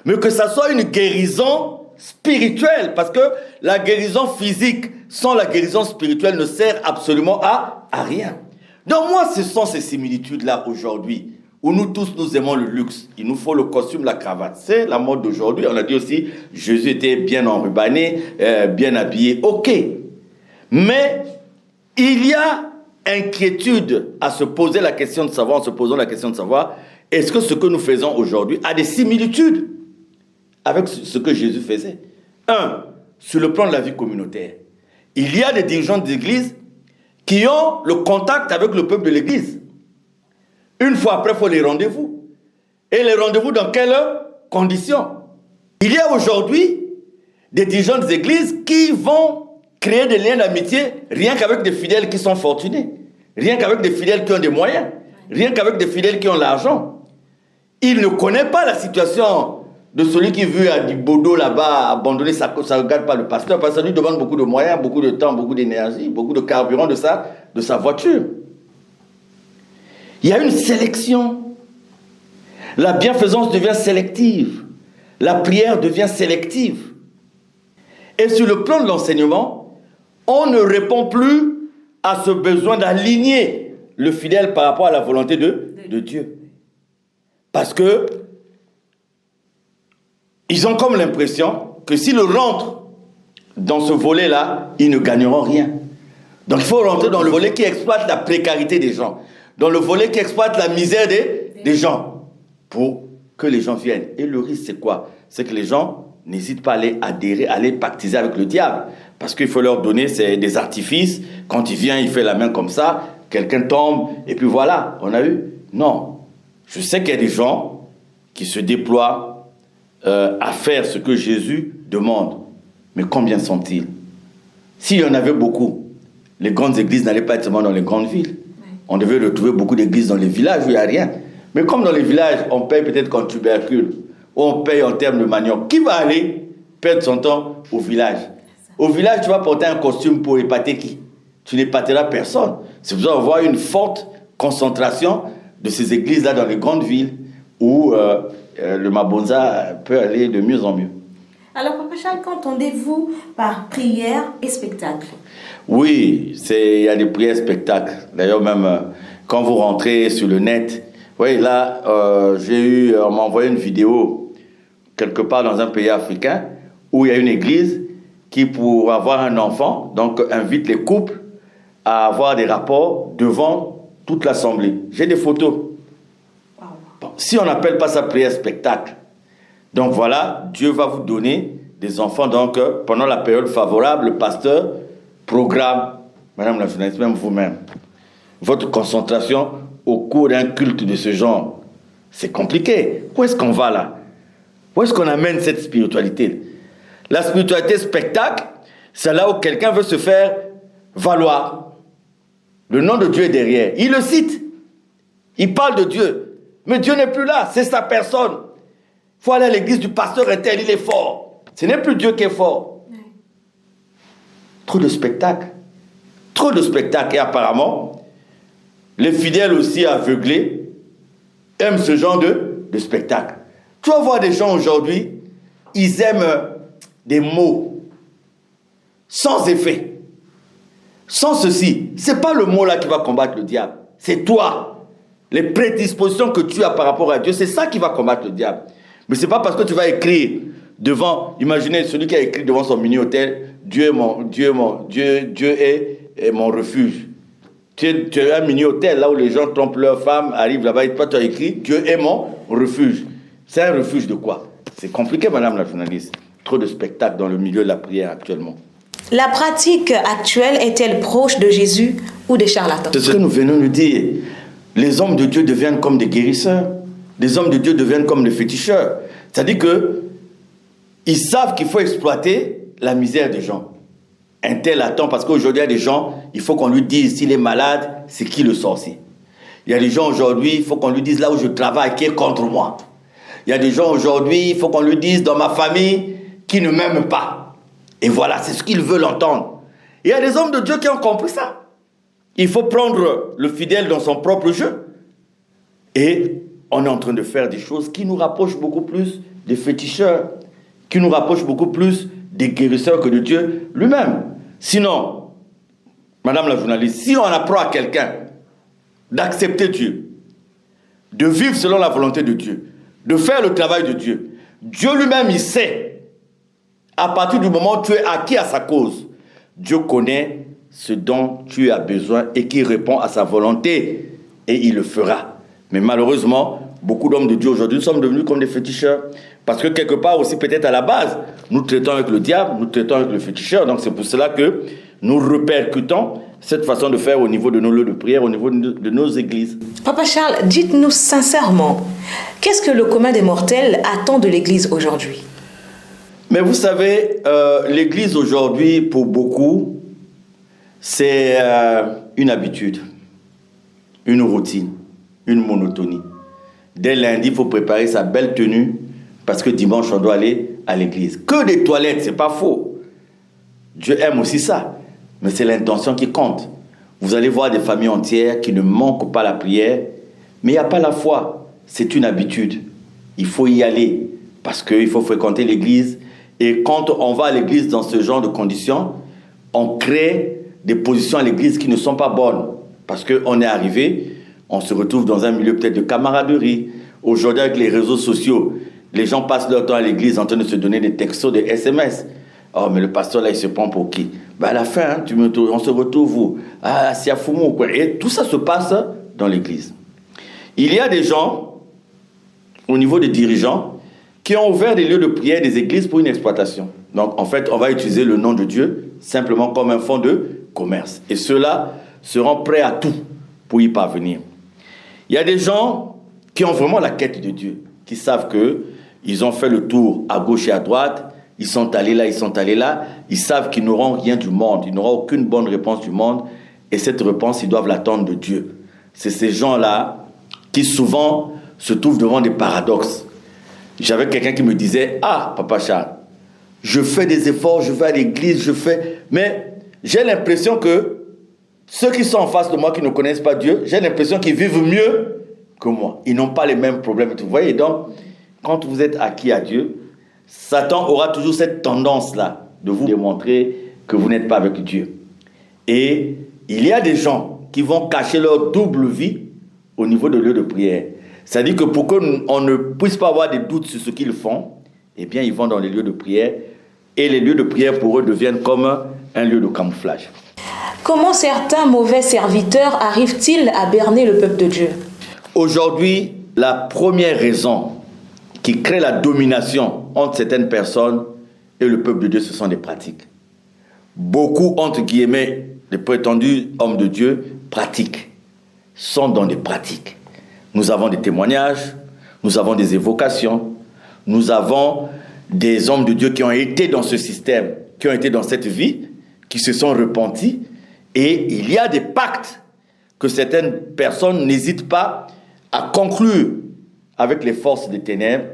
mais que ça soit une guérison spirituelle. Parce que la guérison physique sans la guérison spirituelle ne sert absolument à rien. Donc moi, ce sont ces similitudes-là aujourd'hui, où nous tous, nous aimons le luxe. Il nous faut le costume, la cravate. C'est la mode d'aujourd'hui. On a dit aussi, Jésus était bien enrubanné, bien habillé. Ok. Mais il y a inquiétude à se poser la question de savoir, en se posant la question de savoir, est-ce que ce que nous faisons aujourd'hui a des similitudes avec ce que Jésus faisait? Un, sur le plan de la vie communautaire. Il y a des dirigeants d'église qui ont le contact avec le peuple de l'église. Une fois après, il faut les rendez-vous. Et les rendez-vous dans quelles conditions? Il y a aujourd'hui des dirigeants des églises qui vont créer des liens d'amitié rien qu'avec des fidèles qui sont fortunés, rien qu'avec des fidèles qui ont des moyens, rien qu'avec des fidèles qui ont l'argent. Il ne connaît pas la situation de celui qui veut à Dibodo là-bas abandonner ça ne regarde pas le pasteur, parce que ça lui demande beaucoup de moyens, beaucoup de temps, beaucoup d'énergie, beaucoup de carburant de sa voiture. Il y a une sélection. La bienfaisance devient sélective. La prière devient sélective. Et sur le plan de l'enseignement, on ne répond plus à ce besoin d'aligner le fidèle par rapport à la volonté de Dieu. Parce que ils ont comme l'impression que s'ils rentrent dans ce volet-là, ils ne gagneront rien. Donc il faut rentrer dans le volet qui exploite la précarité des gens, dans le volet qui exploite la misère des gens, pour que les gens viennent. Et le risque, c'est quoi? C'est que les gens n'hésitent pas à aller adhérer, à aller pactiser avec le diable. Parce qu'il faut leur donner des artifices. Quand il vient, il fait la main comme ça, quelqu'un tombe, et puis voilà, on a eu. Non. Je sais qu'il y a des gens qui se déploient à faire ce que Jésus demande. Mais combien sont-ils? S'il y en avait beaucoup, les grandes églises n'allaient pas être seulement dans les grandes villes. On devait retrouver beaucoup d'églises dans les villages où il n'y a rien. Mais comme dans les villages, on paye peut-être en tubercule, ou on paye en termes de manioc, qui va aller perdre son temps au village? Au village, tu vas porter un costume pour épater qui? Tu n'épateras personne. C'est pour ça qu'on voit une forte concentration de ces églises-là dans les grandes villes où le Mabonza peut aller de mieux en mieux. Alors, Papa Charles, qu'entendez-vous par prière et spectacle? Oui, il y a des prières et spectacles. D'ailleurs, même quand vous rentrez sur le net, oui, là, on m'a envoyé une vidéo quelque part dans un pays africain où il y a une église qui, pour avoir un enfant, donc invite les couples à avoir des rapports devant toute l'assemblée. J'ai des photos. Bon, si on n'appelle pas ça prière spectacle, donc voilà, Dieu va vous donner des enfants. Donc, pendant la période favorable, le pasteur programme, madame la journaliste, même vous-même, votre concentration au cours d'un culte de ce genre. C'est compliqué. Où est-ce qu'on va là? Où est-ce qu'on amène cette spiritualité? La spiritualité spectacle, c'est là où quelqu'un veut se faire valoir. Le nom de Dieu est derrière. Il le cite. Il parle de Dieu. Mais Dieu n'est plus là. C'est sa personne. Il faut aller à l'église du pasteur intel. Il est fort. Ce n'est plus Dieu qui est fort. Trop de spectacles. Trop de spectacles. Et apparemment, les fidèles aussi aveuglés aiment ce genre de spectacle. Tu vas voir des gens aujourd'hui, ils aiment des mots sans effet. Sans ceci, ce n'est pas le mot là qui va combattre le diable. C'est toi. Les prédispositions que tu as par rapport à Dieu, c'est ça qui va combattre le diable. Mais ce n'est pas parce que tu vas écrire devant, imaginez celui qui a écrit devant son mini-hôtel, Dieu est mon refuge. Tu as un mini-hôtel là où les gens trompent leurs femmes, arrivent là-bas et toi tu as écrit Dieu est mon refuge. C'est un refuge de quoi? C'est compliqué, madame la journaliste. Trop de spectacles dans le milieu de la prière actuellement. La pratique actuelle est-elle proche de Jésus ou des charlatans? C'est ce que nous venons de dire. Les hommes de Dieu deviennent comme des guérisseurs. Les hommes de Dieu deviennent comme des féticheurs. C'est-à-dire qu'ils savent qu'il faut exploiter la misère des gens. Un tel attend, parce qu'aujourd'hui, il y a des gens, il faut qu'on lui dise s'il est malade, c'est qui le sorcier. Il y a des gens aujourd'hui, il faut qu'on lui dise là où je travaille, qui est contre moi. Il y a des gens aujourd'hui, il faut qu'on lui dise dans ma famille, qui ne m'aime pas. Et voilà, c'est ce qu'ils veulent entendre. Et il y a des hommes de Dieu qui ont compris ça. Il faut prendre le fidèle dans son propre jeu. Et on est en train de faire des choses qui nous rapprochent beaucoup plus des féticheurs, qui nous rapprochent beaucoup plus des guérisseurs que de Dieu lui-même. Sinon, madame la journaliste, si on apprend à quelqu'un d'accepter Dieu, de vivre selon la volonté de Dieu, de faire le travail de Dieu, Dieu lui-même, il sait, à partir du moment où tu es acquis à sa cause, Dieu connaît ce dont tu as besoin et qui répond à sa volonté, et il le fera. Mais malheureusement, beaucoup d'hommes de Dieu aujourd'hui sont devenus comme des féticheurs, parce que quelque part aussi, peut-être à la base, nous traitons avec le diable, nous traitons avec le féticheur, donc c'est pour cela que nous répercutons cette façon de faire au niveau de nos lieux de prière, au niveau de nos églises. Papa Charles, dites-nous sincèrement, qu'est-ce que le commun des mortels attend de l'Église aujourd'hui? Mais vous savez, l'Église aujourd'hui, pour beaucoup, c'est une habitude, une routine, une monotonie. Dès lundi, il faut préparer sa belle tenue parce que dimanche, on doit aller à l'église. Que des toilettes, c'est pas faux. Dieu aime aussi ça, mais c'est l'intention qui compte. Vous allez voir des familles entières qui ne manquent pas la prière, mais il n'y a pas la foi. C'est une habitude. Il faut y aller parce qu'il faut fréquenter l'église. Et quand on va à l'église dans ce genre de conditions, on crée des positions à l'église qui ne sont pas bonnes. Parce qu'on est arrivé, on se retrouve dans un milieu peut-être de camaraderie. Aujourd'hui, avec les réseaux sociaux, les gens passent leur temps à l'église en train de se donner des textos, des SMS. Oh, mais le pasteur là, il se prend pour qui? À la fin, on se retrouve où? Ah, c'est à Foumou, quoi. Et tout ça se passe dans l'église. Il y a des gens, au niveau des dirigeants, qui ont ouvert des lieux de prière, des églises pour une exploitation. Donc, en fait, on va utiliser le nom de Dieu simplement comme un fonds de commerce. Et ceux-là seront prêts à tout pour y parvenir. Il y a des gens qui ont vraiment la quête de Dieu, qui savent qu'ils ont fait le tour à gauche et à droite, ils sont allés là, ils sont allés là, ils savent qu'ils n'auront rien du monde, ils n'auront aucune bonne réponse du monde, et cette réponse, ils doivent l'attendre de Dieu. C'est ces gens-là qui souvent se trouvent devant des paradoxes. J'avais quelqu'un qui me disait, ah, Papa Charles, je fais des efforts, je vais à l'église, mais j'ai l'impression que ceux qui sont en face de moi, qui ne connaissent pas Dieu, j'ai l'impression qu'ils vivent mieux que moi. Ils n'ont pas les mêmes problèmes. Vous voyez, donc, quand vous êtes acquis à Dieu, Satan aura toujours cette tendance-là de vous démontrer que vous n'êtes pas avec Dieu. Et il y a des gens qui vont cacher leur double vie au niveau de lieu de prière. C'est-à-dire que pour qu'on ne puisse pas avoir des doutes sur ce qu'ils font, eh bien, ils vont dans les lieux de prière et les lieux de prière pour eux deviennent comme un lieu de camouflage. Comment certains mauvais serviteurs arrivent-ils à berner le peuple de Dieu? Aujourd'hui, la première raison qui crée la domination entre certaines personnes et le peuple de Dieu, ce sont des pratiques. Beaucoup, entre guillemets, les prétendus hommes de Dieu pratiquent, sont dans des pratiques. Nous avons des témoignages, nous avons des évocations, nous avons des hommes de Dieu qui ont été dans ce système, qui ont été dans cette vie, qui se sont repentis, et il y a des pactes que certaines personnes n'hésitent pas à conclure avec les forces des ténèbres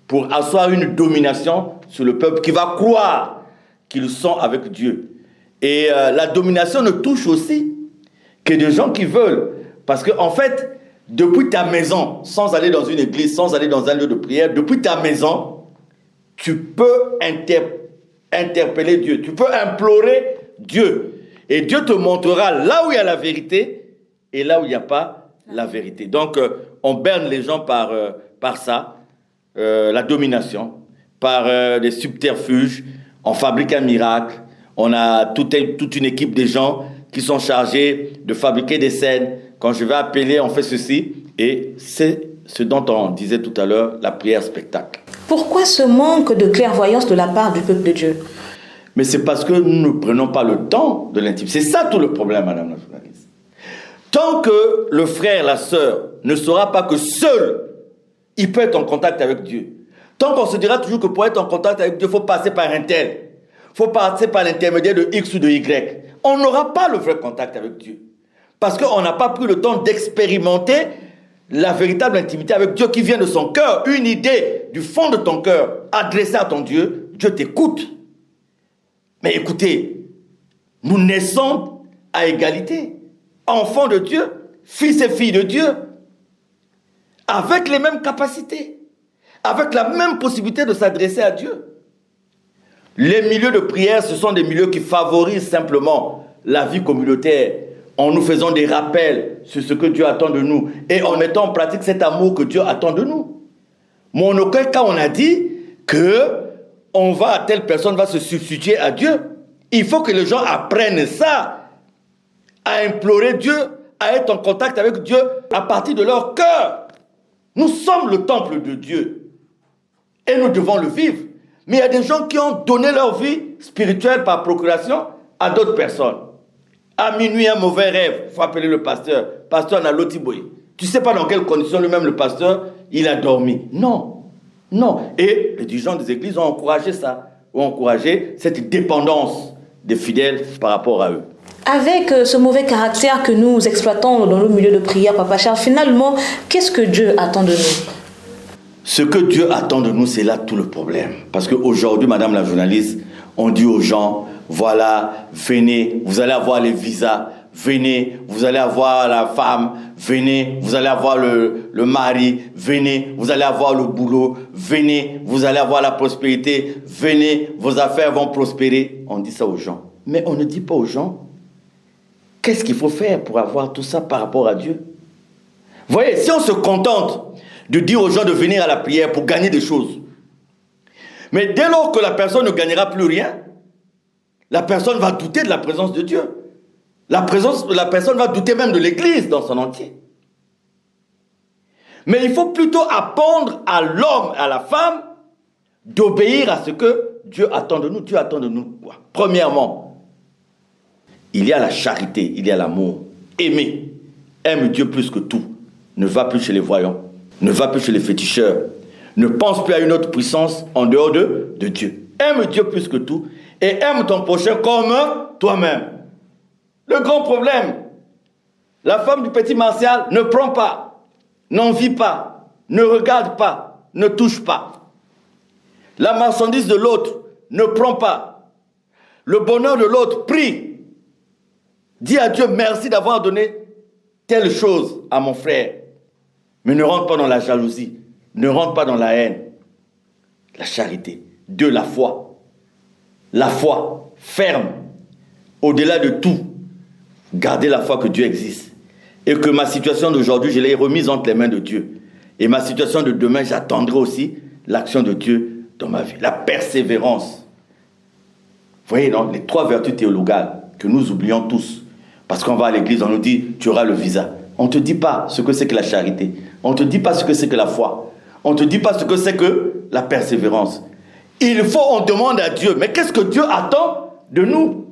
pour asseoir une domination sur le peuple qui va croire qu'ils sont avec Dieu. Et la domination ne touche aussi que des gens qui veulent. Parce qu'en fait, depuis ta maison, sans aller dans une église, sans aller dans un lieu de prière, depuis ta maison, tu peux interpeller Dieu, tu peux implorer Dieu. Et Dieu te montrera là où il y a la vérité et là où il n'y a pas la vérité. Donc, on berne les gens par ça, la domination, par des subterfuges. On fabrique un miracle. On a toute une équipe de gens qui sont chargés de fabriquer des scènes. Quand je vais appeler, on fait ceci. Et c'est ce dont on disait tout à l'heure, la prière spectacle. Pourquoi ce manque de clairvoyance de la part du peuple de Dieu? Mais c'est parce que nous ne prenons pas le temps de l'intime. C'est ça tout le problème, madame la journaliste. Tant que le frère, la sœur ne saura pas que seul, il peut être en contact avec Dieu. Tant qu'on se dira toujours que pour être en contact avec Dieu, il faut passer par un tel. Il faut passer par l'intermédiaire de X ou de Y. On n'aura pas le vrai contact avec Dieu. Parce qu'on n'a pas pris le temps d'expérimenter la véritable intimité avec Dieu qui vient de son cœur. Une idée du fond de ton cœur adressée à ton Dieu. Dieu t'écoute. Mais écoutez, nous naissons à égalité. Enfants de Dieu, fils et filles de Dieu. avec les mêmes capacités, avec la même possibilité de s'adresser à Dieu. Les milieux de prière, ce sont des milieux qui favorisent simplement la vie communautaire, en nous faisant des rappels sur ce que Dieu attend de nous et en mettant en pratique cet amour que Dieu attend de nous. Mais en aucun cas, on a dit que telle personne va se substituer à Dieu. Il faut que les gens apprennent ça, à implorer Dieu, à être en contact avec Dieu à partir de leur cœur. Nous sommes le temple de Dieu et nous devons le vivre. Mais il y a des gens qui ont donné leur vie spirituelle par procuration à d'autres personnes. À minuit, un mauvais rêve, il faut appeler le pasteur. Pasteur Nalotiboy. Tu ne sais pas dans quelles conditions lui-même le pasteur, il a dormi. Non, non. Et les dirigeants des églises ont encouragé ça, ont encouragé cette dépendance des fidèles par rapport à eux. Avec ce mauvais caractère que nous exploitons dans le milieu de prière, Papa Charles, finalement, qu'est-ce que Dieu attend de nous? Ce que Dieu attend de nous, c'est là tout le problème. Parce qu'aujourd'hui, madame la journaliste, on dit aux gens, voilà, venez, vous allez avoir les visas, venez, vous allez avoir la femme, venez, vous allez avoir le mari, venez, vous allez avoir le boulot, venez, vous allez avoir la prospérité, venez, vos affaires vont prospérer. On dit ça aux gens. Mais on ne dit pas aux gens, qu'est-ce qu'il faut faire pour avoir tout ça par rapport à Dieu? Vous voyez, si on se contente de dire aux gens de venir à la prière pour gagner des choses, mais dès lors que la personne ne gagnera plus rien, la personne va douter de la présence de Dieu. La personne va douter même de l'Église dans son entier. Mais il faut plutôt apprendre à l'homme, à la femme, d'obéir à ce que Dieu attend de nous. Dieu attend de nous quoi? Premièrement, il y a la charité, il y a l'amour. Aimer. Aime Dieu plus que tout. Ne va plus chez les voyants. Ne va plus chez les féticheurs. Ne pense plus à une autre puissance en dehors de Dieu. Aime Dieu plus que tout. Et aime ton prochain comme toi-même. Le grand problème, la femme du petit Martial ne prend pas, n'en vit pas, ne regarde pas, ne touche pas. La marchandise de l'autre ne prend pas. Le bonheur de l'autre prie. Dis à Dieu merci d'avoir donné telle chose à mon frère. Mais ne rentre pas dans la jalousie, ne rentre pas dans la haine. La charité, de la foi. La foi ferme, au-delà de tout. Gardez la foi que Dieu existe. Et que ma situation d'aujourd'hui, je l'ai remise entre les mains de Dieu. Et ma situation de demain, j'attendrai aussi l'action de Dieu dans ma vie. La persévérance. Vous voyez, non, les 3 vertus théologales que nous oublions tous. Parce qu'on va à l'église, on nous dit, tu auras le visa. On ne te dit pas ce que c'est que la charité. On ne te dit pas ce que c'est que la foi. On ne te dit pas ce que c'est que la persévérance. On demande à Dieu, mais qu'est-ce que Dieu attend de nous?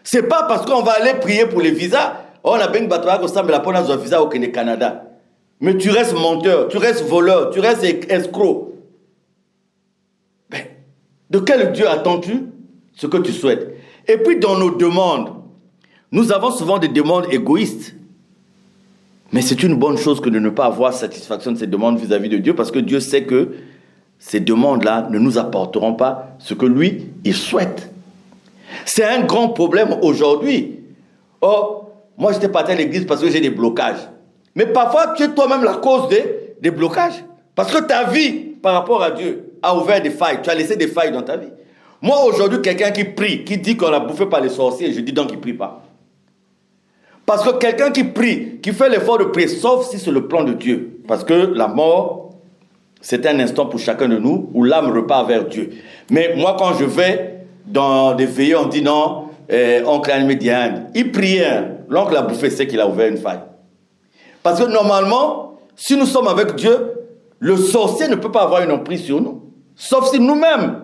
C'est pas parce qu'on va aller prier pour les visas, on a bien un visa au Canada. Mais tu restes menteur, tu restes voleur, tu restes escroc. Mais de quel Dieu attends-tu ce que tu souhaites? Et puis dans nos demandes, nous avons souvent des demandes égoïstes. Mais c'est une bonne chose que de ne pas avoir satisfaction de ces demandes vis-à-vis de Dieu, parce que Dieu sait que ces demandes-là ne nous apporteront pas ce que lui, il souhaite. C'est un grand problème aujourd'hui. Oh, moi j'étais parti à l'église parce que j'ai des blocages. Mais parfois tu es toi-même la cause des blocages. Parce que ta vie par rapport à Dieu a ouvert des failles. Tu as laissé des failles dans ta vie. Moi aujourd'hui, quelqu'un qui prie, qui dit qu'on l'a bouffé par les sorciers, je dis donc qu'il ne prie pas. Parce que quelqu'un qui prie, qui fait l'effort de prier, sauf si c'est le plan de Dieu. Parce que la mort, c'est un instant pour chacun de nous où l'âme repart vers Dieu. Mais moi, quand je vais dans des veillées, on dit non, oncle Animé Diane, il priait, l'oncle a bouffé, c'est qu'il a ouvert une faille. Parce que normalement, si nous sommes avec Dieu, le sorcier ne peut pas avoir une emprise sur nous. Sauf si nous-mêmes,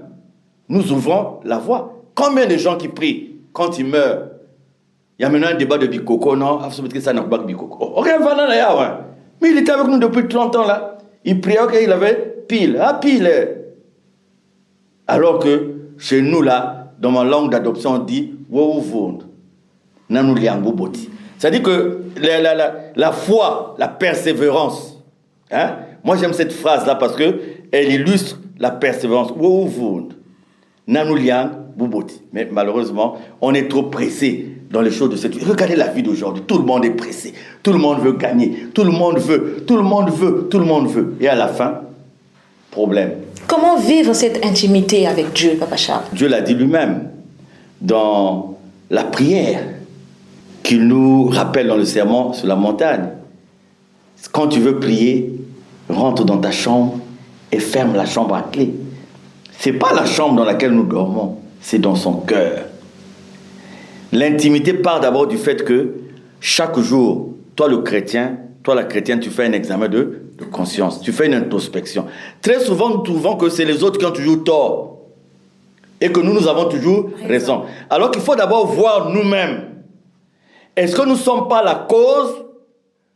nous ouvrons la voie. Combien de gens qui prient quand ils meurent? Il y a maintenant un débat de Bikoko, non? Mais il était avec nous depuis 30 ans là. Il priait, ok, il avait pile. Alors que chez nous là, dans ma langue d'adoption, on dit c'est-à-dire que la foi, la persévérance, hein? Moi j'aime cette phrase là parce qu'elle illustre la persévérance. bouboti. Mais malheureusement, on est trop pressé dans les choses de cette vie. Regardez la vie d'aujourd'hui. Tout le monde est pressé. Tout le monde veut gagner. Tout le monde veut. Tout le monde veut. Tout le monde veut. Et à la fin, problème. Comment vivre cette intimité avec Dieu, Papa Charles? Dieu l'a dit lui-même dans la prière qu'il nous rappelle dans le sermon sur la montagne. Quand tu veux prier, rentre dans ta chambre et ferme la chambre à clé. Ce n'est pas la chambre dans laquelle nous dormons, c'est dans son cœur. L'intimité part d'abord du fait que chaque jour, toi le chrétien, toi la chrétienne, tu fais un examen de conscience, tu fais une introspection. Très souvent, nous trouvons que c'est les autres qui ont toujours tort et que nous avons toujours raison. Alors qu'il faut d'abord voir nous-mêmes. Est-ce que nous ne sommes pas la cause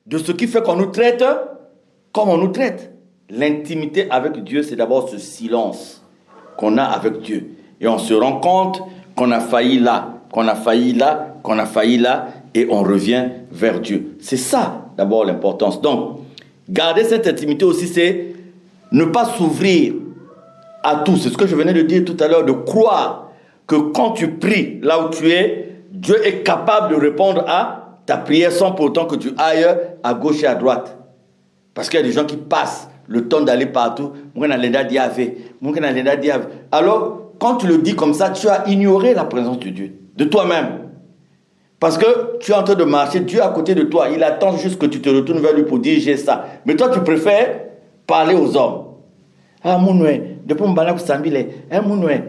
de ce qui fait qu'on nous traite comme on nous traite? L'intimité avec Dieu, c'est d'abord ce silence qu'on a avec Dieu. Et on se rend compte qu'on a failli là, qu'on a failli là, qu'on a failli là, et on revient vers Dieu. C'est ça, d'abord, l'importance. Donc, garder cette intimité aussi, c'est ne pas s'ouvrir à tout. C'est ce que je venais de dire tout à l'heure, de croire que quand tu pries là où tu es, Dieu est capable de répondre à ta prière sans pour autant que tu ailles à gauche et à droite. Parce qu'il y a des gens qui passent le temps d'aller partout. Alors, quand tu le dis comme ça, tu as ignoré la présence de Dieu, de toi-même. Parce que tu es en train de marcher, Dieu est à côté de toi. Il attend juste que tu te retournes vers lui pour dire j'ai ça. Mais toi, tu préfères parler aux hommes. Ah, mounoué, depuis mon balak sambile, mounoué.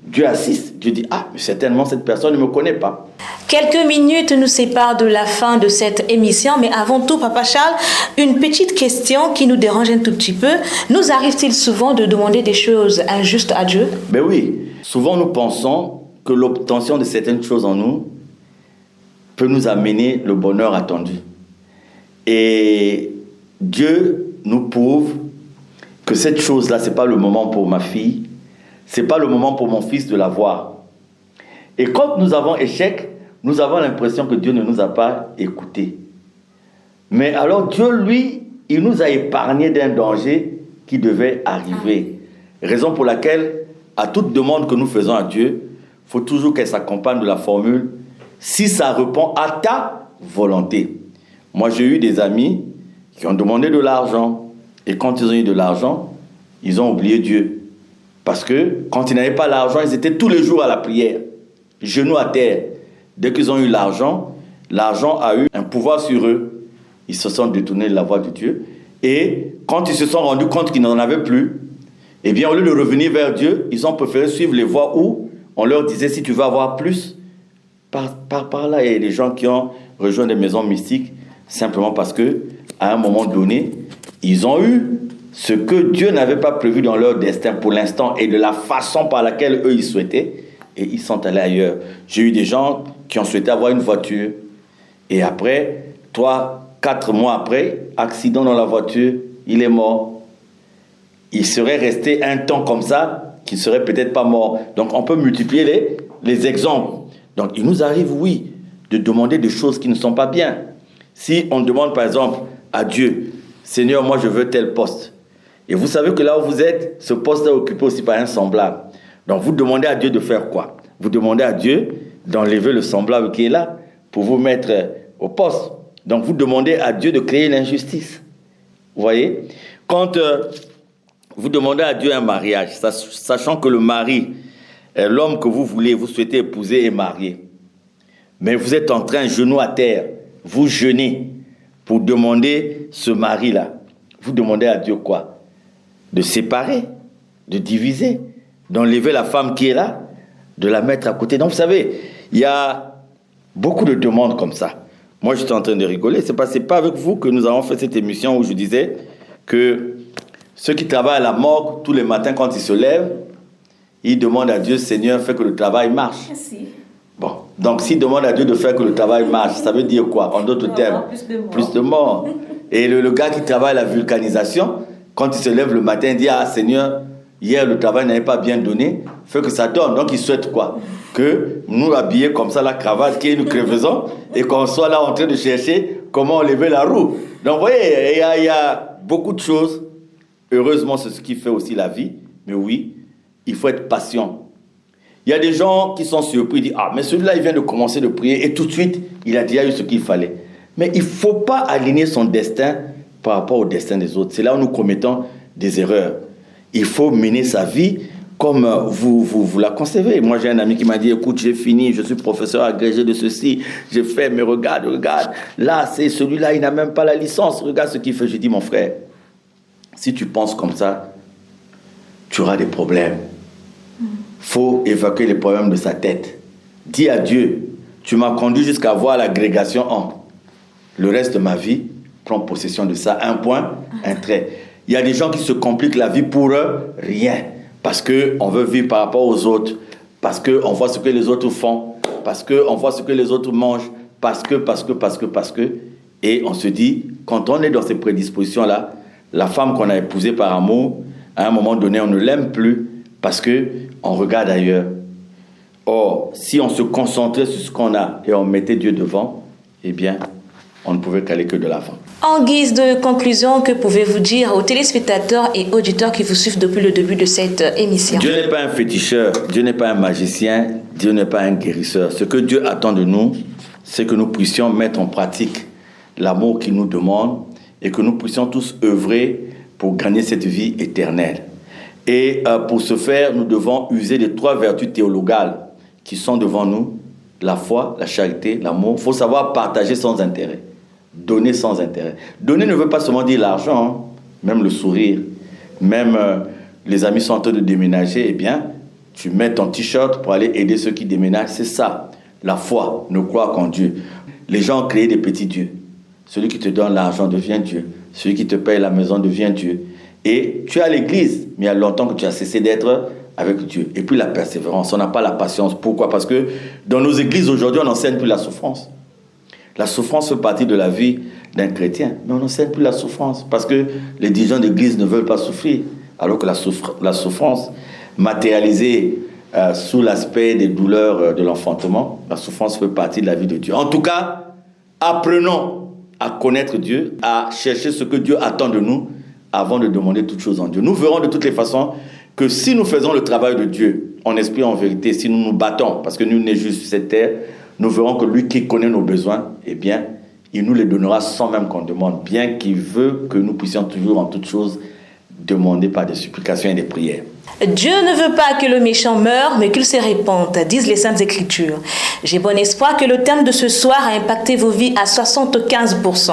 Dieu assiste. Dieu dit, ah, mais certainement cette personne ne me connaît pas. Quelques minutes nous séparent de la fin de cette émission, mais avant tout, Papa Charles, une petite question qui nous dérange un tout petit peu. Nous arrive-t-il souvent de demander des choses injustes à Dieu? Ben oui, souvent nous pensons que l'obtention de certaines choses en nous peut nous amener le bonheur attendu. Et Dieu nous prouve que cette chose-là, ce n'est pas le moment pour ma fille, ce n'est pas le moment pour mon fils de l'avoir. Et quand nous avons échec, nous avons l'impression que Dieu ne nous a pas écoutés. Mais alors Dieu, lui, il nous a épargné d'un danger qui devait arriver. Raison pour laquelle, à toute demande que nous faisons à Dieu, il faut toujours qu'elle s'accompagne de la formule « si ça répond à ta volonté ». Moi, j'ai eu des amis qui ont demandé de l'argent. Et quand ils ont eu de l'argent, ils ont oublié Dieu. Parce que quand ils n'avaient pas l'argent, ils étaient tous les jours à la prière, genoux à terre. Dès qu'ils ont eu l'argent a eu un pouvoir sur eux. Ils se sont détournés de la voie de Dieu. Et quand ils se sont rendus compte qu'ils n'en avaient plus, eh bien, au lieu de revenir vers Dieu, ils ont préféré suivre les voies où on leur disait, si tu veux avoir plus, par là. Et les gens qui ont rejoint des maisons mystiques, simplement parce que à un moment donné, ils ont eu ce que Dieu n'avait pas prévu dans leur destin pour l'instant et de la façon par laquelle eux ils souhaitaient, et ils sont allés ailleurs. J'ai eu des gens qui ont souhaité avoir une voiture et après, 4 mois après, accident dans la voiture, il est mort. Il serait resté un temps comme ça, qu'il ne serait peut-être pas mort. Donc on peut multiplier les exemples. Donc il nous arrive, oui, de demander des choses qui ne sont pas bien. Si on demande par exemple à Dieu, Seigneur, moi je veux tel poste. Et vous savez que là où vous êtes, ce poste est occupé aussi par un semblable. Donc vous demandez à Dieu de faire quoi? Vous demandez à Dieu d'enlever le semblable qui est là pour vous mettre au poste. Donc vous demandez à Dieu de créer l'injustice. Vous voyez? Quand vous demandez à Dieu un mariage, sachant que le mari, l'homme que vous voulez, vous souhaitez épouser est marié. Mais vous êtes en train, genou à terre, vous jeûnez pour demander ce mari-là. Vous demandez à Dieu quoi? De séparer, de diviser, d'enlever la femme qui est là, de la mettre à côté. Donc vous savez, il y a beaucoup de demandes comme ça. Moi, je suis en train de rigoler. C'est pas avec vous que nous avons fait cette émission où je disais que ceux qui travaillent à la morgue, tous les matins quand ils se lèvent, ils demandent à Dieu, Seigneur, fais que le travail marche. Merci. Bon, donc s'ils demandent à Dieu de faire que le travail marche, ça veut dire quoi? En d'autres termes, plus de morts. Et le gars qui travaille à la vulcanisation, quand il se lève le matin, il dit, ah Seigneur, hier le travail n'avait pas bien donné, fais que ça donne. Donc il souhaite quoi? Que nous habiller comme ça, la cravate qui est une crevaison, et qu'on soit là en train de chercher comment enlever la roue. Donc vous voyez, il y a beaucoup de choses. Heureusement, c'est ce qui fait aussi la vie. Mais oui, il faut être patient. Il y a des gens qui sont surpris, ils disent « Ah, mais celui-là, il vient de commencer de prier et tout de suite, il a déjà eu ce qu'il fallait. » Mais il ne faut pas aligner son destin par rapport au destin des autres. C'est là où nous commettons des erreurs. Il faut mener sa vie comme vous la concevez. Moi, j'ai un ami qui m'a dit « Écoute, j'ai fini, je suis professeur agrégé de ceci, j'ai fait, mais regarde, là, c'est celui-là, il n'a même pas la licence, regarde ce qu'il fait. » J'ai dit « Mon frère, si tu penses comme ça, tu auras des problèmes. Faut évacuer les problèmes de sa tête. Dis à Dieu, tu m'as conduit jusqu'à avoir l'agrégation 1. Le reste de ma vie, prends possession de ça. Un point, un trait. Il y a des gens qui se compliquent la vie pour rien. Parce qu'on veut vivre par rapport aux autres. Parce qu'on voit ce que les autres font. Parce qu'on voit ce que les autres mangent. Parce que. Et on se dit, quand on est dans ces prédispositions-là, la femme qu'on a épousée par amour, à un moment donné, on ne l'aime plus parce qu'on regarde ailleurs. Or, si on se concentrait sur ce qu'on a et on mettait Dieu devant, eh bien, on ne pouvait qu'aller que de l'avant. En guise de conclusion, que pouvez-vous dire aux téléspectateurs et auditeurs qui vous suivent depuis le début de cette émission? Dieu n'est pas un féticheur, Dieu n'est pas un magicien, Dieu n'est pas un guérisseur. Ce que Dieu attend de nous, c'est que nous puissions mettre en pratique l'amour qu'il nous demande et que nous puissions tous œuvrer pour gagner cette vie éternelle. Et pour ce faire, nous devons user des 3 vertus théologales qui sont devant nous, la foi, la charité, l'amour. Il faut savoir partager sans intérêt, donner sans intérêt. Donner ne veut pas seulement dire l'argent, hein. Même le sourire, même les amis sont en train de déménager, eh bien, tu mets ton t-shirt pour aller aider ceux qui déménagent, c'est ça. La foi, ne croire qu'en Dieu. Les gens ont créé des petits dieux. Celui qui te donne l'argent devient Dieu. Celui qui te paye la maison devient Dieu. Et tu es à l'église, mais il y a longtemps que tu as cessé d'être avec Dieu. Et puis la persévérance, on n'a pas la patience. Pourquoi? Parce que dans nos églises aujourd'hui, on n'enseigne plus la souffrance. La souffrance fait partie de la vie d'un chrétien, mais on n'enseigne plus la souffrance parce que les dirigeants d'église ne veulent pas souffrir, alors que la souffrance matérialisée sous l'aspect des douleurs de l'enfantement, la souffrance fait partie de la vie de Dieu. En tout cas, apprenons à connaître Dieu, à chercher ce que Dieu attend de nous avant de demander toutes choses en Dieu. Nous verrons de toutes les façons que si nous faisons le travail de Dieu, en esprit, en vérité, si nous nous battons, parce que nous n'est juste sur cette terre, nous verrons que lui qui connaît nos besoins, eh bien, il nous les donnera sans même qu'on demande, bien qu'il veut que nous puissions toujours en toutes choses demander par des supplications et des prières. Dieu ne veut pas que le méchant meure, mais qu'il se répande, disent les Saintes Écritures. J'ai bon espoir que le thème de ce soir a impacté vos vies à 75%.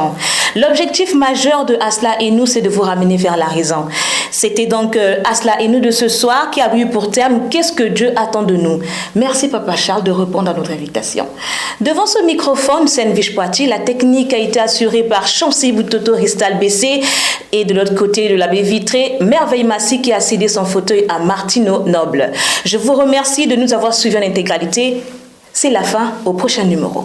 L'objectif majeur de Asla et nous, c'est de vous ramener vers la raison. C'était donc Asla et nous de ce soir qui a eu pour thème « Qu'est-ce que Dieu attend de nous ?» Merci Papa Charles de répondre à notre invitation. Devant ce microphone, Senvich Poiti, la technique a été assurée par Chancy Boutoto Ristal BC et de l'autre côté de la baie vitrée, Merveille Massi qui a cédé son fauteuil à Martino Noble. Je vous remercie de nous avoir suivis en intégralité. C'est la fin, au prochain numéro.